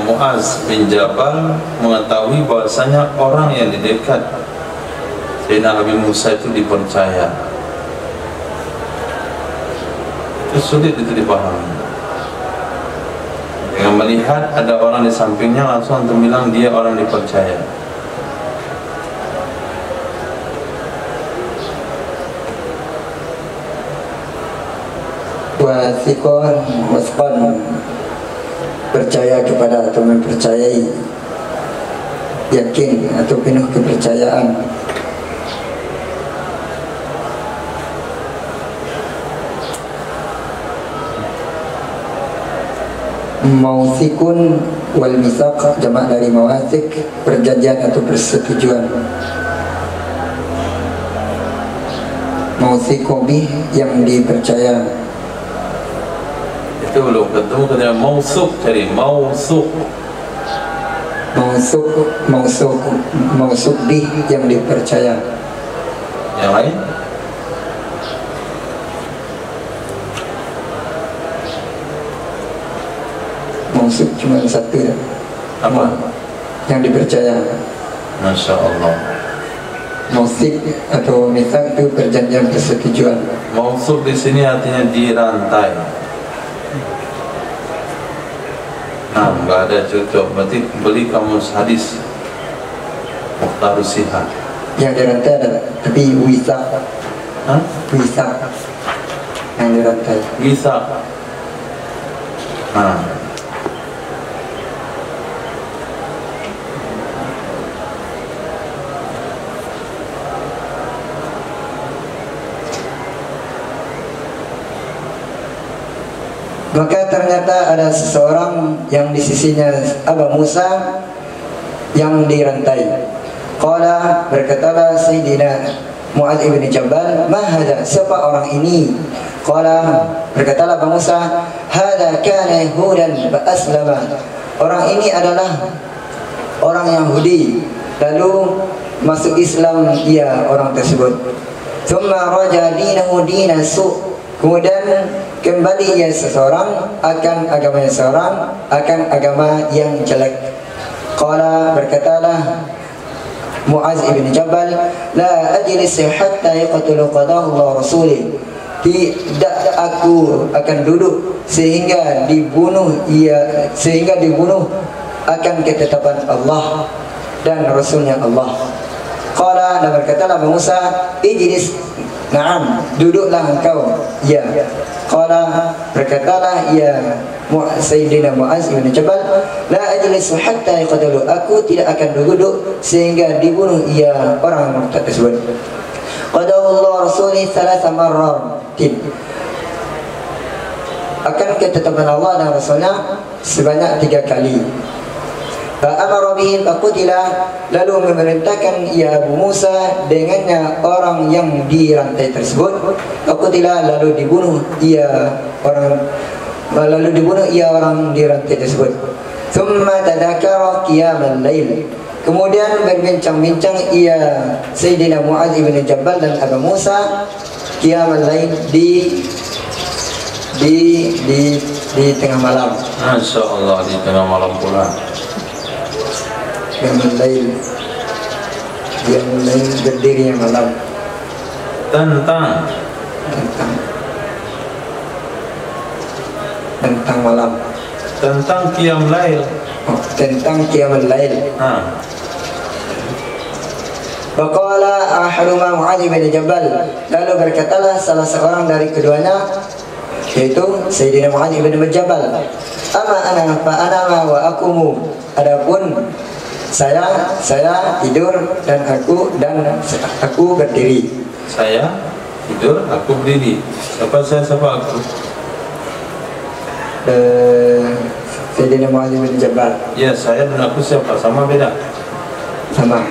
Muaz bin Jabal mengetahui bahwasanya orang yang di dekat Sayyidina Nabi Musa itu dipercaya? Itu sulit itu dipahami. Dengan melihat ada orang di sampingnya langsung untuk bilang dia orang dipercaya. wasqan, percaya kepada atau mempercayai, yakin atau penuh kepercayaan. Mausikun wal misaq, jamak dari mawasik, perjanjian atau persetujuan. Mausiku bih, yang dipercaya. Itu belum ketemu, kemudian mausuk, cari mausuk. Mausuk bih, yang dipercaya. Yang lain? Mausuk cuma satu ya. Apa? Yang dipercaya. Masya Allah. Mausik atau misak itu perjanjian persetujuan. Mausuk di sini artinya dirantai. Nah, nggak ada cocok. Berarti beli kamus hadis Mukhtarus Sihah. Yang dirantai adalah, tapi wisak. Hah? Wisak yang dirantai. Bisa. Maka ternyata ada seseorang yang di sisinya Aba Musa yang dirantai. Qala, berkatalah Sayyidina Mu'adz ibn Jabal, "Ma hadha?" Siapa orang ini? Qala, berkatalah Abu Musa, "Hadha kana Yahudan fa aslama." Orang ini adalah orang Yahudi, lalu masuk Islam ia orang tersebut. Thumma raja dinahu dina su'. Kemudian kembali ia seseorang akan agamanya seorang, akan agama yang jelek. Qala, berkatalah Mu'adz ibn Jabal, "La ajlis hatta yaqtulu qada Allah rasulih." Tidak aku akan duduk sehingga dibunuh akan ketetapan Allah dan Rasulnya Allah. Qala, dan berkatalah Abu Musa, "Ijlis." Naam, duduklah engkau. Ya. Qala, berkatalah ya Sayyidina Mu'adz ibn Jabal, "La ajlis hatta yaqtulu." Aku tidak akan duduk sehingga dibunuh ia orang murtad tersebut. Qadallahu rasulih thalatha marratin. Akan ketetapan Allah dan Rasulnya sebanyak 3 kali. Fa'amara bihi faqutila, lalu memerintahkan ia Abu Musa dengannya orang yang dirantai tersebut. Faqutila, lalu dibunuh ia orang dirantai tersebut. Thumma tadakara qiyamal lail. Kemudian berbincang-bincang ia Sayyidina Mu'adz ibn Jabal dan Abu Musa qiyamal lail di tengah malam. Masya Allah, di tengah malam pula. Yang lain berdirinya malam. Tentang malam. Tentang qiyam lail. Tentang qiyamul lail. Faqala ahaduma Mu'adz bin Jabal, lalu berkatalah salah seorang dari keduanya, yaitu Sayyidina Mu'adz bin Jabal, "Ama ana fa ana wa akumu." Adapun saya tidur dan aku berdiri. Saya tidur, aku berdiri. Siapa saya, siapa aku? Sayyidina Mu'adz bin Jabal. Ya, saya dan aku siapa? Sama beda? Sama.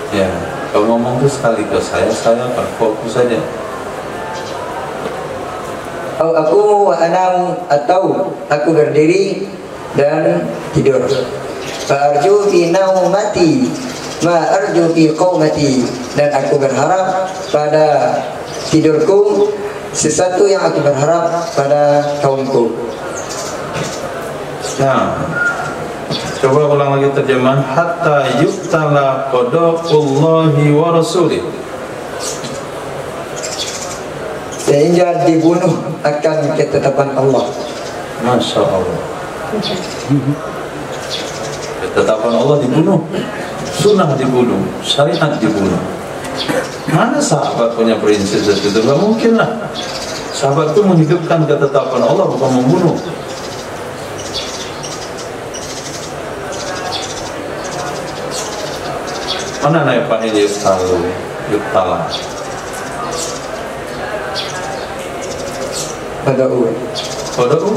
Ya, kalau ngomong itu sekali ke saya aku saja. Aku wa anamu, atau aku berdiri dan tidur. Fa'arju fi naumati ma arju fi qaumati, dan aku berharap pada tidurku sesuatu yang aku berharap pada kaumku. Nah, coba ulang lagi terjemahan. Hatta yuktala qada'ullahi wa rasulih, sehingga dibunuh akan ketetapan Allah. Masya Allah. Ketetapan Allah dibunuh, sunnah dibunuh, syariat dibunuh. Mana sahabat punya prinsip seperti itu? Gak mungkin lah. Sahabat itu menghidupkan ketetapan Allah, bukan membunuh. Mana naik fa'il yuktala? Pada'u. Pada'u?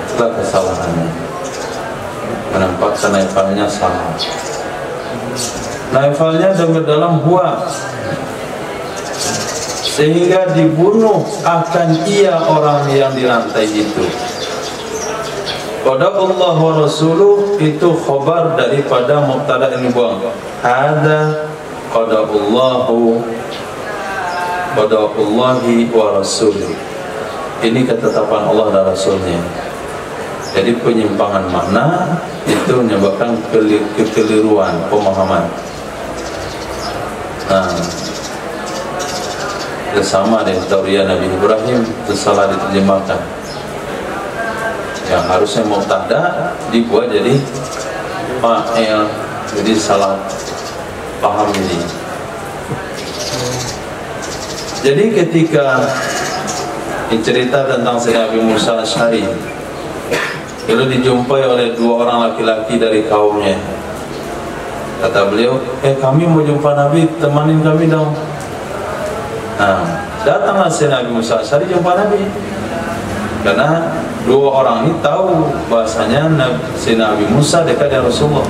Itulah kesalahannya. Menampakkan naifalnya salah. Naifalnya dalam huwa, sehingga dibunuh akan ia orang yang dirantai itu. Qada'ullah wa rasuluh itu khabar daripada mubtada yang dibuang. Ada qada'ullahi wa rasuluh. Ini ketetapan Allah dan Rasulnya. Jadi penyimpangan makna itu menyebabkan kekeliruan pemahaman. Nah, sama dengan Tauriyah Nabi Ibrahim itu salah diterjemahkan. Yang harusnya mubtada dibuat jadi fa'il Jadi salah paham ini. Jadi ketika cerita tentang Sayyidina Abi Musa Asy'ari, lalu dijumpai oleh dua orang laki-laki dari kaumnya. Kata beliau, kami mau jumpa Nabi, temanin kami dong. Nah, datanglah Sayyidina Abi Musa Asy'ari jumpa Nabi. Karena dua orang ini tahu bahasanya Sayyidina Abi Musa dekat dengan Rasulullah.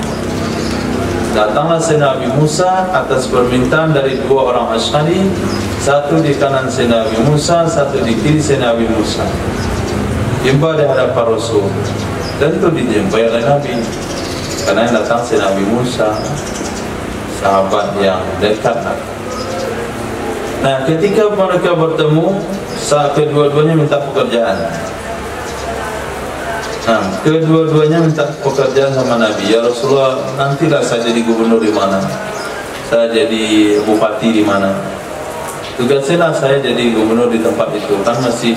Datanglah Sayyidina Abi Musa atas permintaan dari dua orang Asy'ari, satu di kanan Sayyidina Abi Musa, satu di kiri Sayyidina Abi Musa. Jumpa di hadapan Rasul. Tentu dijumpai oleh Nabi, karena yang datang Sayyidina Abi Musa, sahabat yang dekat. Nah, ketika mereka bertemu, saat kedua-duanya minta pekerjaan. Nah, kedua-duanya minta pekerjaan sama Nabi. Ya Rasulullah, nantilah saya jadi gubernur di mana, saya jadi bupati di mana. Tugasnya saya jadi gubernur di tempat itu. Kan masih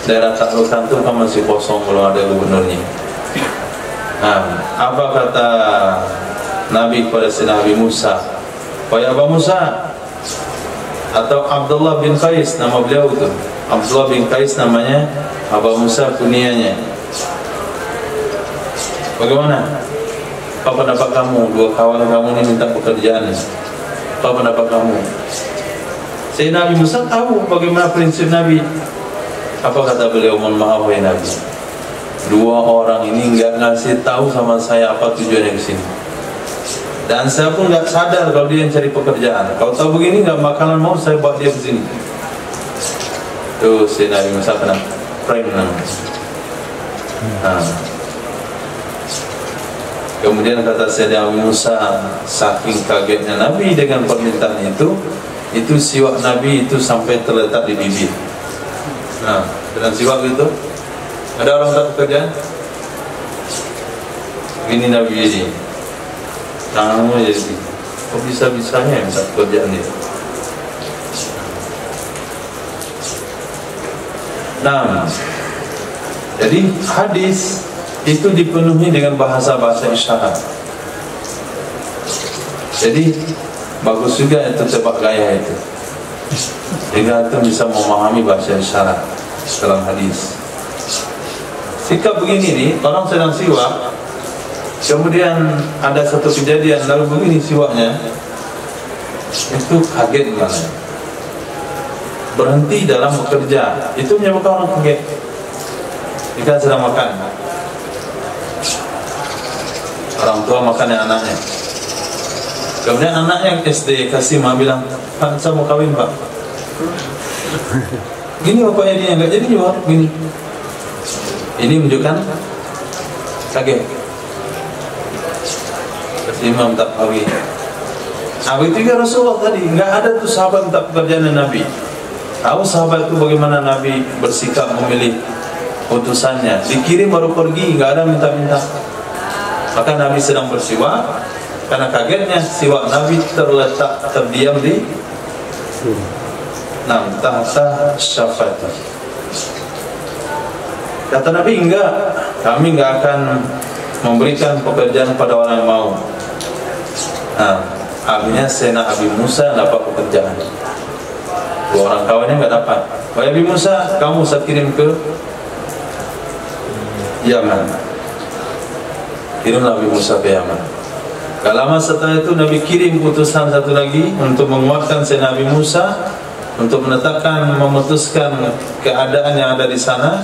daerah Taklukan itu kan masih kosong, belum ada gubernurnya. Nah, apa kata Nabi kepada Sayyidina Nabi Musa? Wahai Abu Musa, atau Abdullah bin Qais, nama beliau itu Abdullah bin Qais namanya, Abu Musa kunianya. Bagaimana? Apa pendapat kamu? Dua kawan kamu ini minta pekerjaan. Apa pendapat kamu? Sayyidina Nabi Musa tahu bagaimana prinsip Nabi. Apa kata beliau? Mohon maaf wahai Nabi, dua orang ini nggak ngasih tahu sama saya apa tujuannya ke sini. Dan saya pun nggak sadar kalau dia yang cari pekerjaan. Kalau tahu begini nggak bakalan mau saya bawa dia ke sini. Tuh Sayyidina Nabi Musa kena prank namanya. Nah. Kemudian kata Sayyidina Nabi Musa, saking kagetnya Nabi dengan permintaan itu siwak Nabi itu sampai terletak di bibir. Nah, dengan siwak itu, ada orang tak pekerjaan? Ini Nabi ini, tanganmu jadi, kok bisa-bisanya minta pekerjaan itu? Nah, jadi hadis itu dipenuhi dengan bahasa-bahasa isyarat. Jadi bagus juga itu tebak gaya itu, sehingga itu bisa memahami bahasa isyarat dalam hadis. Sikap begini nih, orang sedang siwak, kemudian ada satu kejadian lalu begini siwaknya, itu kaget banget, berhenti dalam bekerja. Itu menyebabkan orang kaget. Jika sedang makan, orang tua makan yang anaknya, kemudian anaknya SD kasih mah bilang, Pak saya mau kawin Pak. Gini bapaknya dia nggak jadi jawab gini. Ini menunjukkan kaget. Kasih imam tak kawin. Begitu juga Rasulullah tadi, nggak ada tuh sahabat minta pekerjaan Nabi. Tahu sahabat itu bagaimana Nabi bersikap memilih utusannya. Dikirim baru pergi, nggak ada minta-minta. Maka Nabi sedang bersiwak, karena kagetnya siwak Nabi terletak terdiam di tahta syafati. Kata Nabi, enggak, kami enggak akan memberikan pekerjaan pada orang yang mau. Nah, akhirnya Sayyidina Abi Musa dapat pekerjaan. Dua orang kawannya enggak dapat. Wahai Abi Musa, kamu saya kirim ke Yaman. Kirim Nabi Musa ke Yaman. Gak lama setelah itu Nabi kirim utusan satu lagi untuk menguatkan Sayyidina Nabi Musa, untuk menetapkan, memutuskan keadaan yang ada di sana,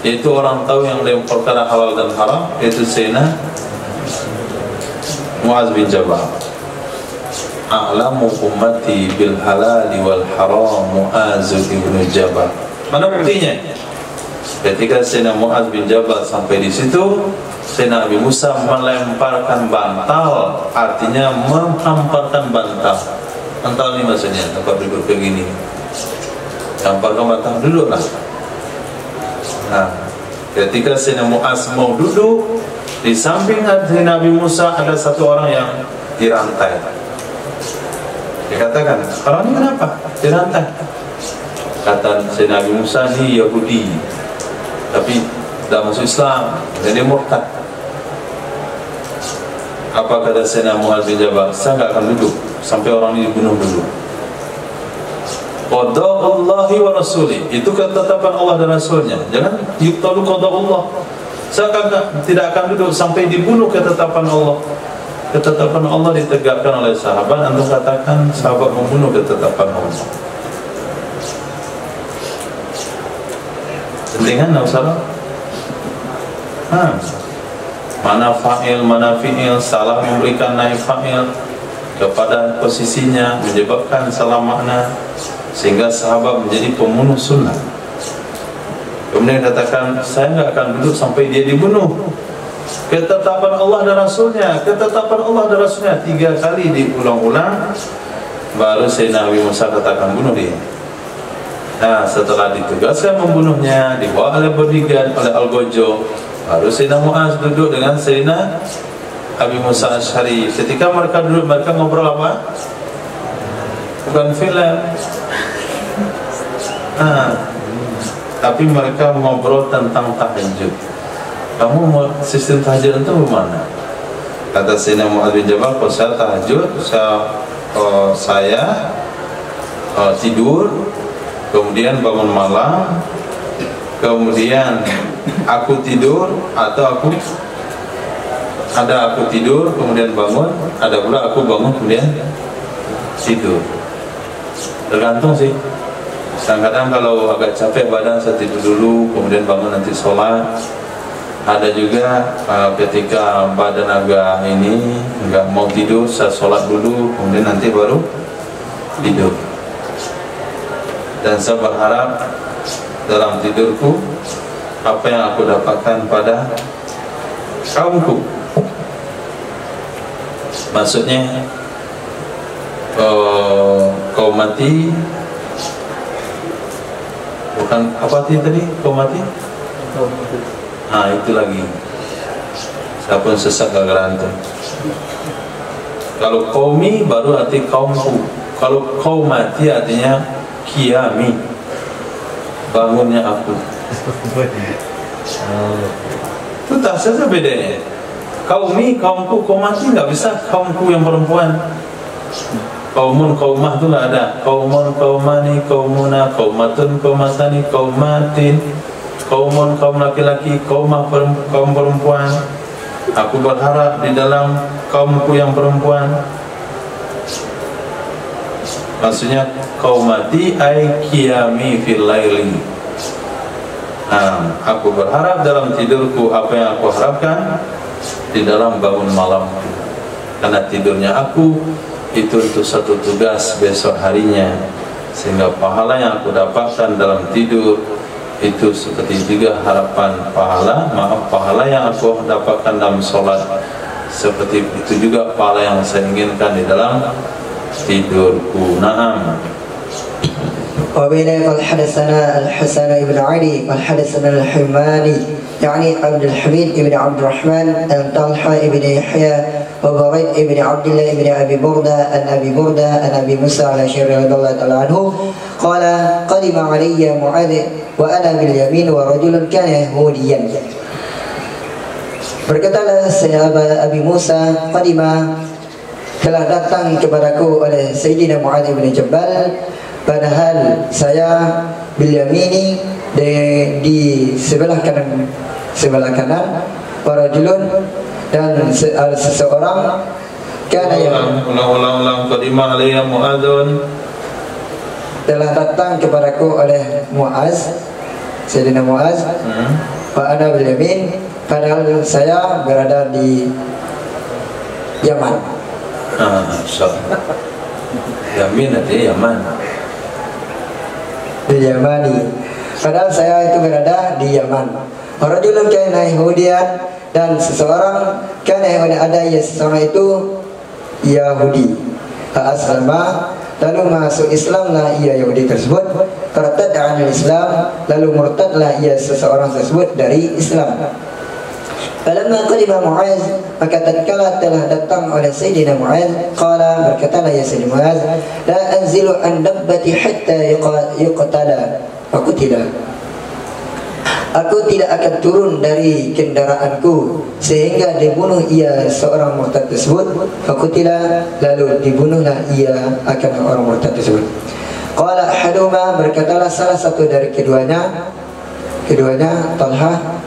yaitu orang tahu yang dalam perkara halal dan haram, yaitu Sayyidina Muaz bin Jabal. A'lamu ummati bil halali wal haram Muaz bin Jabal. Mana buktinya? Ketika Sayyidina Muaz bin Jabal sampai di situ, Sayyidina Nabi Musa melemparkan bantal, artinya menghamparkan bantal. Bantal ini maksudnya tempat duduk begini. Lemparkan bantal, duduklah. Nah, ketika Sayyidina Muaz mau duduk, di samping Sayyidina Nabi Musa ada satu orang yang dirantai. Dikatakan, orang ini kenapa dirantai? Kata Sayyidina Nabi Musa, ini Yahudi, tapi dah masuk Islam, jadi murtad. Apa kata Sayyidina Mu'adz bin Jabal? Saya nggak akan duduk sampai orang ini dibunuh dulu. Qada'ullahi wa rasuli, itu ketetapan Allah dan Rasulnya. Jangan yuqtalu qada'ullah. Saya tidak akan duduk sampai dibunuh ketetapan Allah. Ketetapan Allah ditegakkan oleh sahabat, Anda katakan sahabat membunuh ketetapan Allah. Pentingan enggak usah. Mana fa'il, mana fi'il, salah memberikan naib fa'il kepada posisinya menyebabkan salah makna, sehingga sahabat menjadi pembunuh sunnah. Kemudian katakan, saya nggak akan duduk sampai dia dibunuh. Ketetapan Allah dan Rasulnya, ketetapan Allah dan Rasulnya 3 kali diulang-ulang, baru Sayyidina Nabi Musa katakan bunuh dia. Nah, setelah ditugaskan membunuhnya, dibawa oleh bodyguard, oleh Al-Gojo, baru Sayyidina Mu'adz duduk dengan Sayyidina Abi Musa Asy'ari. Ketika mereka duduk, mereka ngobrol apa? Bukan film. Tapi mereka ngobrol tentang tahajud. Kamu mau sistem tahajud itu bagaimana? Kata Sayyidina Mu'adz bin Jabal, kalau saya tahajud, saya tidur, kemudian bangun malam, kemudian aku tidur, atau aku tidur kemudian bangun, ada pula aku bangun kemudian tidur. Tergantung sih. Kadang-kadang kalau agak capek badan, saya tidur dulu, kemudian bangun nanti sholat. Ada juga ketika badan agak nggak mau tidur, saya sholat dulu, kemudian nanti baru tidur. Dan saya berharap dalam tidurku apa yang aku dapatkan pada kaumku. Maksudnya kau mati, bukan apa tadi kau mati? Itu lagi. Saya pun sesat gara-gara itu. Kalau qaumi baru arti kaumku. Kalau kau mati artinya qiyami, bangunnya aku. Itu tak saja bedanya. Qaumi, kaumku, kau mati nggak bisa kaumku yang perempuan. Kaumun, kaumah itu nggak ada. Kaumun, kaumani, kaumuna, kaumatun, kaumatani, kaumatin. Kaumun, kaum laki-laki, kaumah, kaum perempuan. Aku berharap di dalam kaumku yang perempuan. Maksudnya kaumati ay qiyami fil laili. Aku berharap dalam tidurku apa yang aku harapkan di dalam bangun malam. Karena tidurnya aku itu untuk satu tugas besok harinya, sehingga pahala yang aku dapatkan dalam tidur itu seperti juga harapan pahala yang aku dapatkan dalam sholat, seperti itu juga pahala yang saya inginkan di dalam tidurku. Naam. وبه قال حدثنا الحسن بن علي قال حدثنا الحماني يعني عبد الحميد بن عبد الرحمن عن طلحة بن يحيى وبريد بن عبد الله بن أبي بردة عن أبي بردة عن أبي موسى الأشعري رضي الله تعالى عنه قال قدم علي معاذ وأنا باليمين ورجل كان يهوديا. Berkatalah sahabat Abi Musa, qadima, telah datang kepadaku oleh Sayyidina Mu'adz bin Jabal, padahal saya bil yamini, di sebelah kanan warajulun, dan seseorang kana yang ulang qadima alayya Mu'adzun, telah datang kepadaku oleh Mu'adz, Sayyidina Mu'adz, wa ana bil yamin, padahal saya berada di Yaman. Yamin artinya Yaman. Di Yamani. Padahal saya itu berada di Yaman. Rajulun kana Yahudian, dan seseorang kana Yahudi, ada seseorang itu Yahudi. Aslama, lalu masuk Islamlah ia Yahudi tersebut. Fartad'a anil Islam, lalu murtadlah ia seseorang tersebut dari Islam. Falamma qadima Mu'adz, maka tatkala telah datang oleh Sayyidina Mu'adz, qala, berkatalah ya Sayyidina Mu'adz, la anzilu an dabbati hatta yuqtala faqutila. Aku tidak akan turun dari kendaraanku sehingga dibunuh ia seorang murtad tersebut. Fakutila, lalu dibunuhlah ia akan orang murtad tersebut. Qala ahaduhuma, berkatalah salah satu dari keduanya Talha.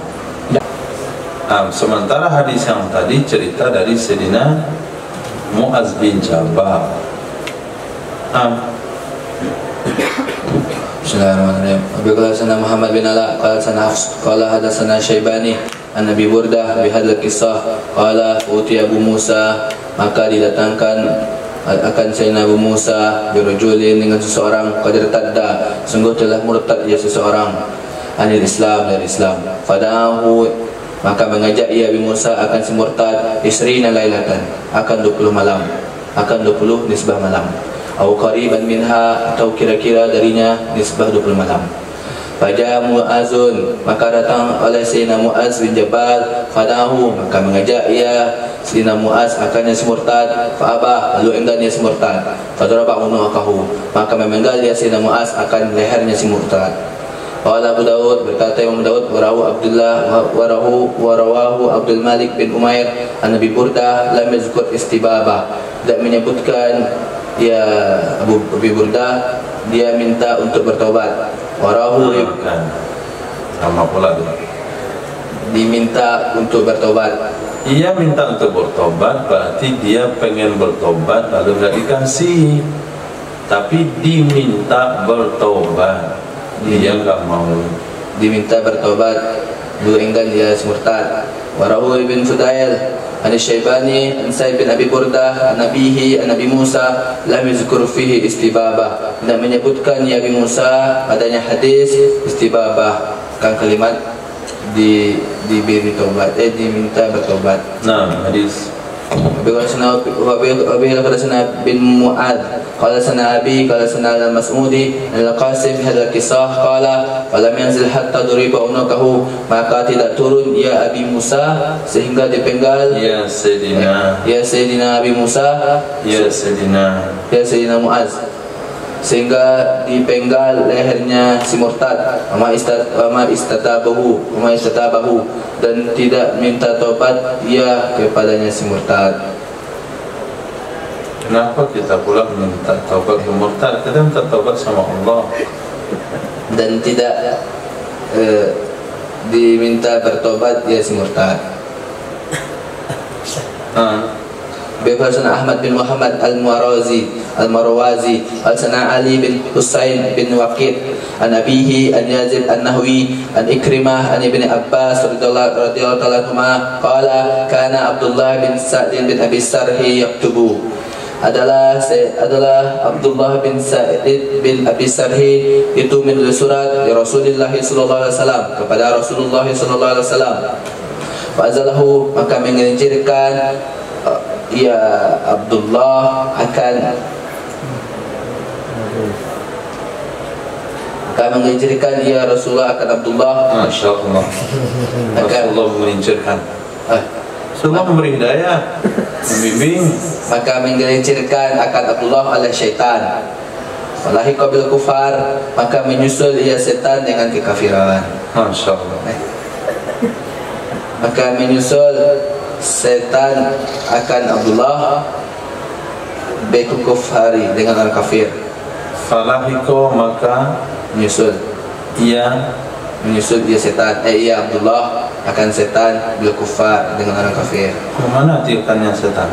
Sementara hadis yang tadi cerita dari Sayyidina Mu'az bin Jabal. Bismillahirrahmanirrahim. Qala sana Muhammad bin Ala qala sana Hafs qala hadatsana Syaibani an Nabi Burdah bi hadzal qissah qala uti Abu Musa, maka didatangkan akan Sayyidina Abu Musa birujulin, dengan seseorang qad irtadda, sungguh telah murtad ia seseorang, anil Islam, dari Islam. Fadahu, maka mengajak ia Abu Musa akan si murtad isrina lailatan, akan 20 malam, akan 20 nisbah malam, atau qariban minha, atau kira-kira darinya nisbah 20 malam. Faja Mu'azun, maka datang oleh Sayyidina Mu'az bin Jabal. Fadahu, maka mengajak ia Sayyidina Mu'az akan yang si murtad. Fa'abah, lalu enggan ia si murtad. Fadaraba unuqahu, maka memenggal dia Sayyidina Mu'az akan lehernya si murtad. Qala Abu Daud, berkata Imam Daud, warawahu Abdul Malik bin Umair an Nabi Burdah lam yazkur istibabah, tidak menyebutkan ya Abu Burdah dia minta untuk bertaubat. Warahu, sama pula diminta untuk bertaubat. Ia minta untuk bertobat, berarti dia pengen bertobat lalu gak dikasih, tapi diminta bertobat. Dia enggak mau, diminta bertobat, dulu enggan dia murtad. Warahu ibn Fudail an Syaibani an Sa'id bin Abi Burdah an Nabihi an Nabi Musa lam yuzkur fihi istibabah, tidak menyebutkan ya Abi Musa adanya hadis istibabah, kan kalimat diberi taubat, diminta bertobat. Nah, hadis Qala sana bin Mu'ad qala sana Abi qala sana al-Mas'udi al-Qasim hadha kisah qala falam yanzil hatta duriba unuqahu, maka tidak turun ya Abi Musa sehingga dipenggal ya Sayyidina Abi Musa, ya Sayyidina Mu'az, sehingga dipenggal lehernya si murtad. Wa istatabahu, dan tidak minta taubat ia kepadanya si murtad. Kenapa kita pula minta taubat ke murtad? Kita minta taubat sama Allah. Dan tidak diminta bertobat ia si murtad. Befasana Ahmad bin Muhammad al-Marwazi al-Sana Ali bin Husain bin Waqid an Abihi an Yazid an-Nahwi an Ikrimah an Ibn Abbas radhiyallahu anhuma qala kana Abdullah bin Sa'd bin Abi Sarhi yaktubu, adalah Abdullah bin Sa'id bin Abi Sarhi itu menulis surat dari Rasulullah sallallahu alaihi wasallam kepada Rasulullah sallallahu alaihi wasallam. Fa'azalahu, maka menggelincirkan ya Abdullah akan menggelincirkan ya Rasulullah akan Abdullah. Masya Allah, Rasulullah menggelincirkan, Rasulullah memberi hidayah, membimbing, maka menggelincirkan akan Abdullah oleh syaitan. Walahiqa bil kufar, maka menyusul ia setan dengan kekafiran. Masya Allah. Maka menyusul setan akan Abdullah bekufari dengan orang kafir. Falahiko, maka menyusul ia setan, ia Abdullah akan setan bil kufar dengan orang kafir. Mana tiukannya setan?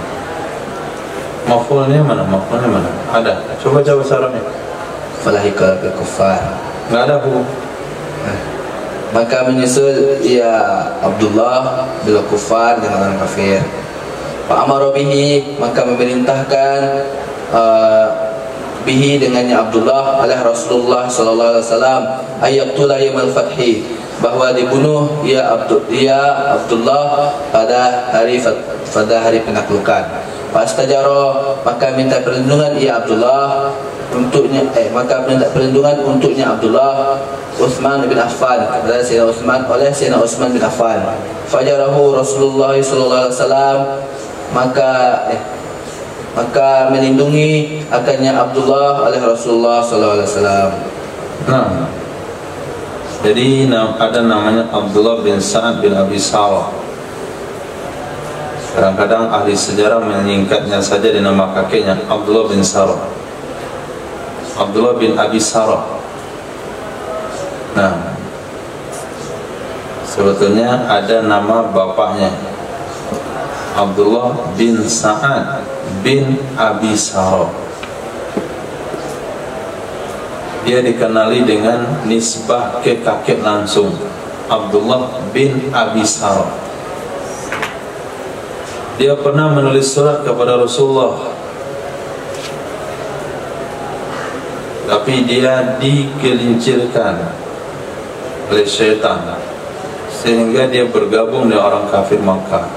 Maf'ulnya mana? Ada. Coba sarangnya. Falahiko bil kufar, nggak ada hu. Maka menyusul ia Abdullah bil kufar dengan orang kafir. Fa amara bihi, maka memerintahkan bihi dengannya Abdullah oleh Rasulullah sallallahu alaihi wasallam ayaqtula yaumul fathi, bahwa dibunuh ia Abdullah pada hari penaklukan. Fastajaro, maka minta perlindungan ia Abdullah untuknya maka minta perlindungan untuknya Abdullah Utsman bin Affan kepada Sayyidina Utsman oleh Sayyidina Utsman bin Affan. Fajarahu Rasulullah sallallahu alaihi wasallam, maka melindungi akannya Abdullah oleh Rasulullah sallallahu alaihi wasallam. Jadi ada namanya Abdullah bin Sa'ad bin Abi Sarah. Kadang-kadang ahli sejarah menyingkatnya saja dengan nama kakeknya, Abdullah bin Sarah, Abdullah bin Abi Sarah. Nah, sebetulnya ada nama bapaknya, Abdullah bin Sa'ad bin Abi Sarah. Dia dikenali dengan nisbah ke kakek langsung, Abdullah bin Abi Sarah. Dia pernah menulis surat kepada Rasulullah, tapi dia digelincirkan oleh syaitan sehingga dia bergabung dengan orang kafir Makkah.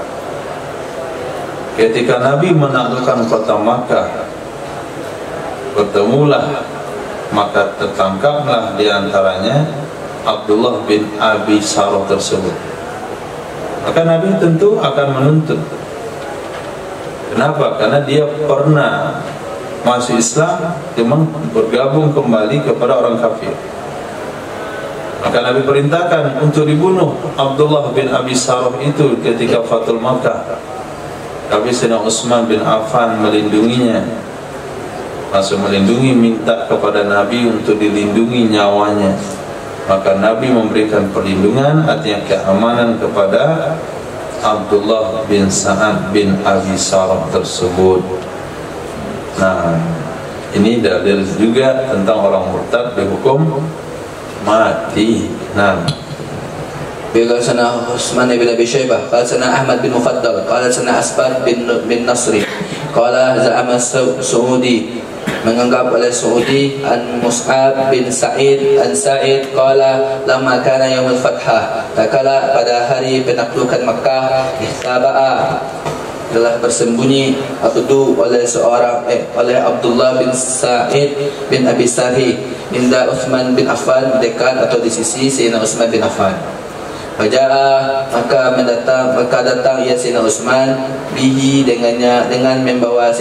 Ketika Nabi menaklukkan kota Makkah, bertemulah, maka tertangkaplah di antaranya Abdullah bin Abi Sarah tersebut. Maka Nabi tentu akan menuntut. Kenapa? Karena dia pernah masuk Islam, memang bergabung kembali kepada orang kafir. Maka Nabi perintahkan untuk dibunuh Abdullah bin Abi Sarah itu ketika Fathul Makkah. Tapi Sayyidina Utsman bin Affan melindunginya, langsung melindungi, minta kepada Nabi untuk dilindungi nyawanya. Maka Nabi memberikan perlindungan, artinya keamanan kepada Abdullah bin Sa'ad bin Abi Sarah tersebut. Nah, ini dalil juga tentang orang murtad dihukum mati. Nah, قال سنة عثمان بن أبي شيبة قال سنة أحمد بن مفضل قال سنة أسباب بن نصري قال زعم السعودي menganggap oleh Saudi an Mus'ab bin Sa'id an Sa'id qala lamma kana yaumul fathah, takala pada hari penaklukan Makkah, ihtaba'a telah bersembunyi abdu oleh oleh Abdullah bin Sa'id bin Abi Sarhi inda Utsman bin Affan, dekat atau di sisi Sayyidina Utsman bin Affan. Faja'a maka datang ya Sayyidina Utsman bihi dengan membawa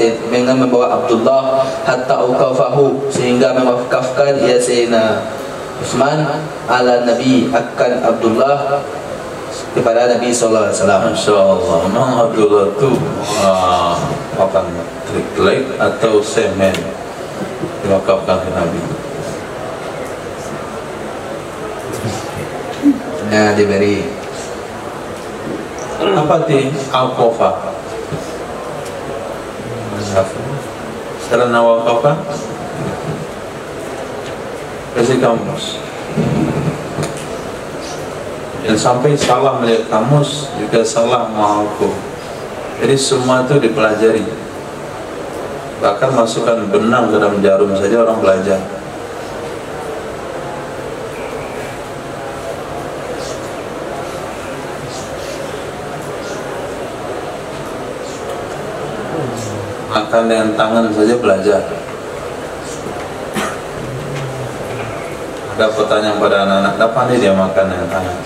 Abdullah hatta auqafahu, sehingga mewakafkan ya Sayyidina Utsman ala Nabi, akan Abdullah kepada Nabi sallallahu alaihi wasallam. Masyaallah, memang Abdullah itu trik atau semen diwakafkan ke Nabi. Nah, diberi apa ti al-qafa? Sarana waqafa kasih kamus. Dan sampai salah melihat kamus juga salah mengaku. Jadi semua itu dipelajari. Bahkan masukkan benang ke dalam jarum saja orang belajar. Makan dengan tangan saja belajar. Ada pertanyaan pada anak-anak, kapan nih dia makan dengan tangan?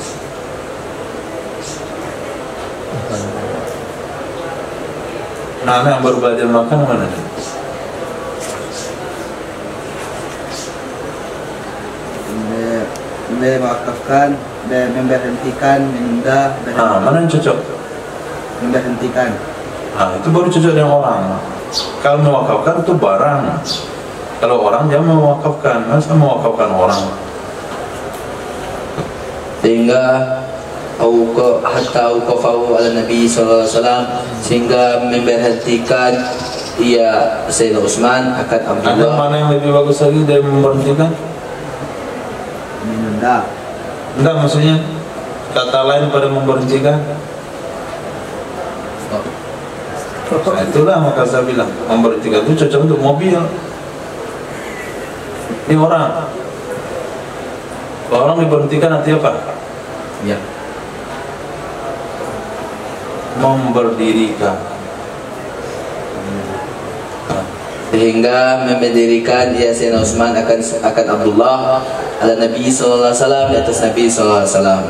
Anak-anak yang baru belajar makan mana nih? Mewakafkan dan memberhentikan, Mana yang cocok? memberhentikan. Itu baru cocok dengan orang. Kalau mewakafkan itu barang. Kalau orang jangan mewakafkan. Masa mewakafkan orang? Sehingga hatta auqafahu ala Nabi sallallahu alaihi wasallam, sehingga memberhentikan ia Sayyidina Utsman akan Ada Abdullah. mana yang lebih bagus lagi dari memberhentikan? Menunda. Enggak, maksudnya kata lain pada memberhentikan. Nah, itulah maka saya bilang memberhentikan itu cocok untuk mobil. Ini orang. Kalau orang diberhentikan artinya apa? Ya. Memberdirikan. Sehingga mendirikan ya Sayyidina Utsman akan Abdullah ala Nabi sallallahu alaihi wasallam, di atas Nabi sallallahu alaihi wasallam.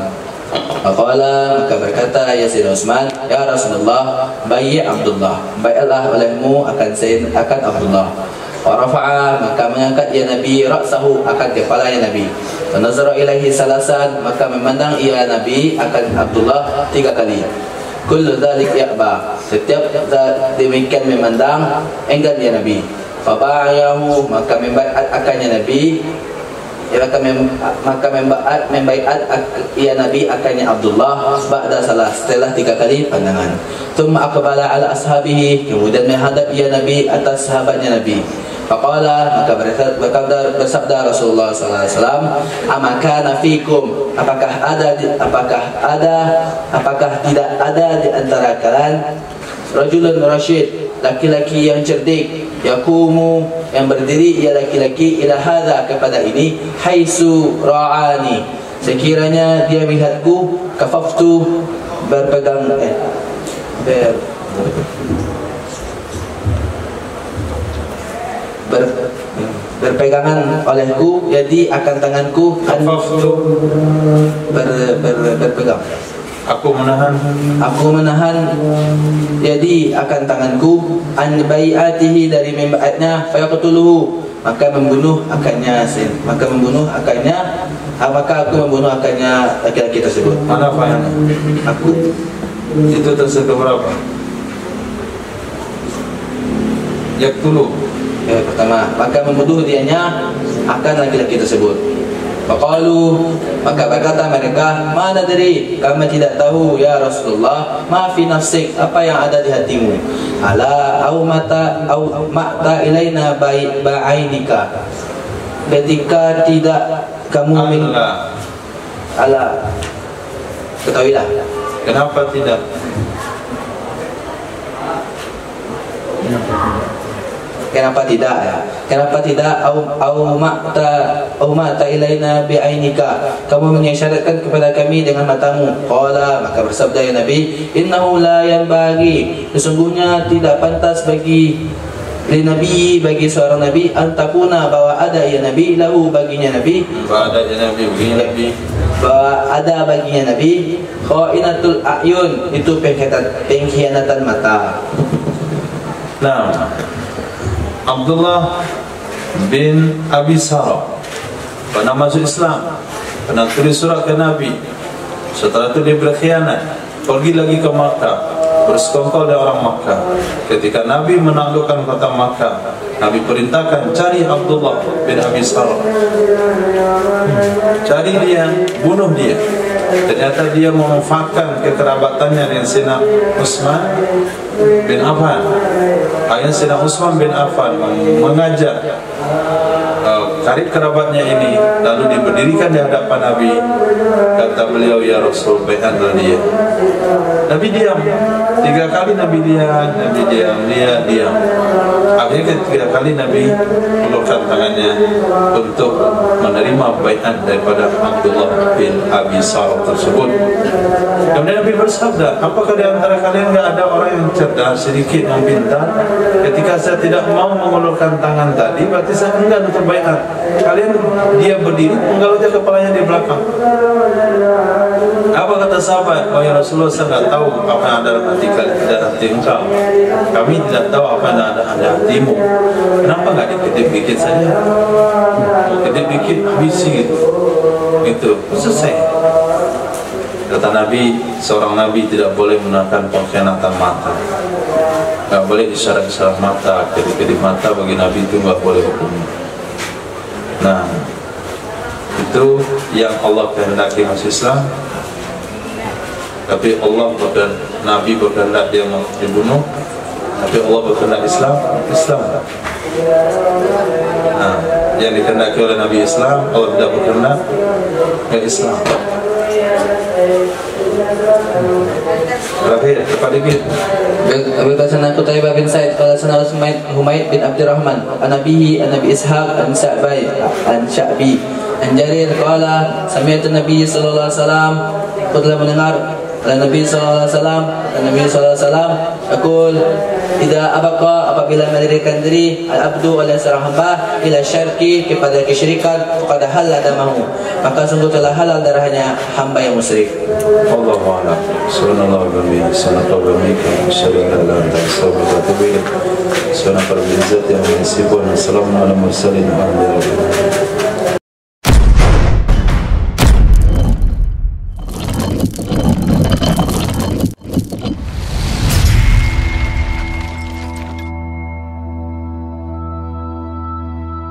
Faqala, maka berkata ya Sayyidina Utsman, ya Rasulullah, bayyi Abdullah, bayarlah olehmu akan Abdullah. Wa rafa'a, maka mengangkat ya Nabi ra'sahu, akan kepala ya Nabi. Nazara ilaihi salasan, maka memandang ia Nabi akan Abdullah 3 kali. Kullu dzalik ya'ba, setiap demikian memandang enggan dia Nabi. Fabayahu, maka membaiat akannya Nabi, maka membaiat ia Nabi akannya Abdullah ba'da salah, setelah 3 kali pandangan. Tsumma aqbala ala ashabihi, kemudian menghadap ia Nabi atas sahabatnya Nabi. Faqala, maka bersabda Rasulullah sallallahu alaihi wasallam, "Amakana fikum, apakah tidak ada di antara kalian rajulun rasyid, laki-laki yang cerdik, yakumu, yang berdiri ia laki-laki, ila hadza, kepada ini, haisu ra'ani, sekiranya dia melihatku, kafaftu, berpegang berpegangan olehku, jadi akan tanganku berpegang. Aku menahan jadi akan tanganku an bai'atihi, dari membai'atnya, fayaqtuluhu, maka aku membunuh akannya laki-laki tersebut. Mana fahamnya? Aku Itu tersebut berapa? Yaqtulu. Pertama, maka membunuh dianya akan laki-laki tersebut. Faqalu, maka berkata mereka, mana dari, kami tidak tahu ya Rasulullah, ma fi nafsik, apa yang ada di hatimu. Ala au ma'ta ilaina ba'ainika, ketika tidak kamu ala, ketahuilah. Kenapa tidak? Kenapa tidak ya? Kenapa tidak au ma'ta ilaina bi'ainika, kamu mengisyaratkan kepada kami dengan matamu. Qala, maka bersabda ya Nabi, innahu la yanbaghi, sesungguhnya tidak pantas bagi Nabi, bagi seorang Nabi, antakuna, bahwa ada ya Nabi, lahu, baginya Nabi, Bahwa ada baginya Nabi, khainatul a'yun, itu pengkhianatan mata. Nah, Abdullah bin Abi Sarah pernah masuk Islam, pernah tulis surat ke Nabi. Setelah itu dia berkhianat, pergi lagi ke Makkah, bersekongkol dengan orang Makkah. Ketika Nabi menaklukkan kota Makkah, Nabi perintahkan cari Abdullah bin Abi Sarah, cari dia, bunuh dia. Ternyata dia memanfaatkan kekerabatannya dengan Sayyidina Utsman bin Affan. Ayah Sayyidina Utsman bin Affan mengajak karib kerabatnya ini, lalu diberdirikan di hadapan Nabi. Kata beliau, ya Rasul, bai'atlah dia. Nabi diam 3 kali, Nabi diam. Akhirnya 3 kali Nabi ulurkan tangannya untuk menerima bai'at daripada Abdullah bin Abi Sarah tersebut. Kemudian Nabi bersabda, apakah di antara kalian tidak ada orang yang cerdas, sedikit yang pintar? Ketika saya tidak mau mengulurkan tangan tadi, berarti saya enggan untuk bai'at. Kalian, dia berdiri, penggal aja kepalanya di belakang. Apa kata sahabat? Oh ya Rasulullah, saya tidak tahu apa yang ada dalam hati engkau. Kami tidak tahu apa yang ada dalam hatimu. Kenapa enggak dikit-dikit saja? Dikit-dikit habisi gitu. Selesai. Kata Nabi, seorang Nabi tidak boleh menggunakan pengkhianatan mata. Enggak boleh isyarat-isyarat mata, kedip-kedip mata, bagi Nabi itu enggak boleh hukumnya. Nah, itu yang Allah kehendaki masuk Islam. Tapi Allah Nabi berkehendak dia mau dibunuh, tapi Allah berkehendak Islam. Nah, yang dikehendaki oleh Nabi Islam, Allah tidak berkehendak ke Islam. Terakhir, cepat dikit. Abu Qasana Qutaibah bin Said, qala sana Humaid bin Abdurrahman, an Nabi Ishaq an Sya'bi an Jarir, qala sami'tu Nabi sallallahu alaihi wasallam, aku telah mendengar Nabi sallallahu alaihi wasallam aqul, idza abaqa, apabila mendirikan diri al-abdu oleh seorang hamba ila syirki, kepada kesyirikan, faqad halal damahu, maka sungguh telah halal darahnya hamba yang musyrik. Allahu a'lam. Subhanallah wa bihamdihi, subhanallah wa bihamdihi, asyhadu an la ilaha illa anta, astaghfiruka wa atubu ilaik. Subhanallah wa bihamdihi, assalamu alaikum warahmatullahi wabarakatuh.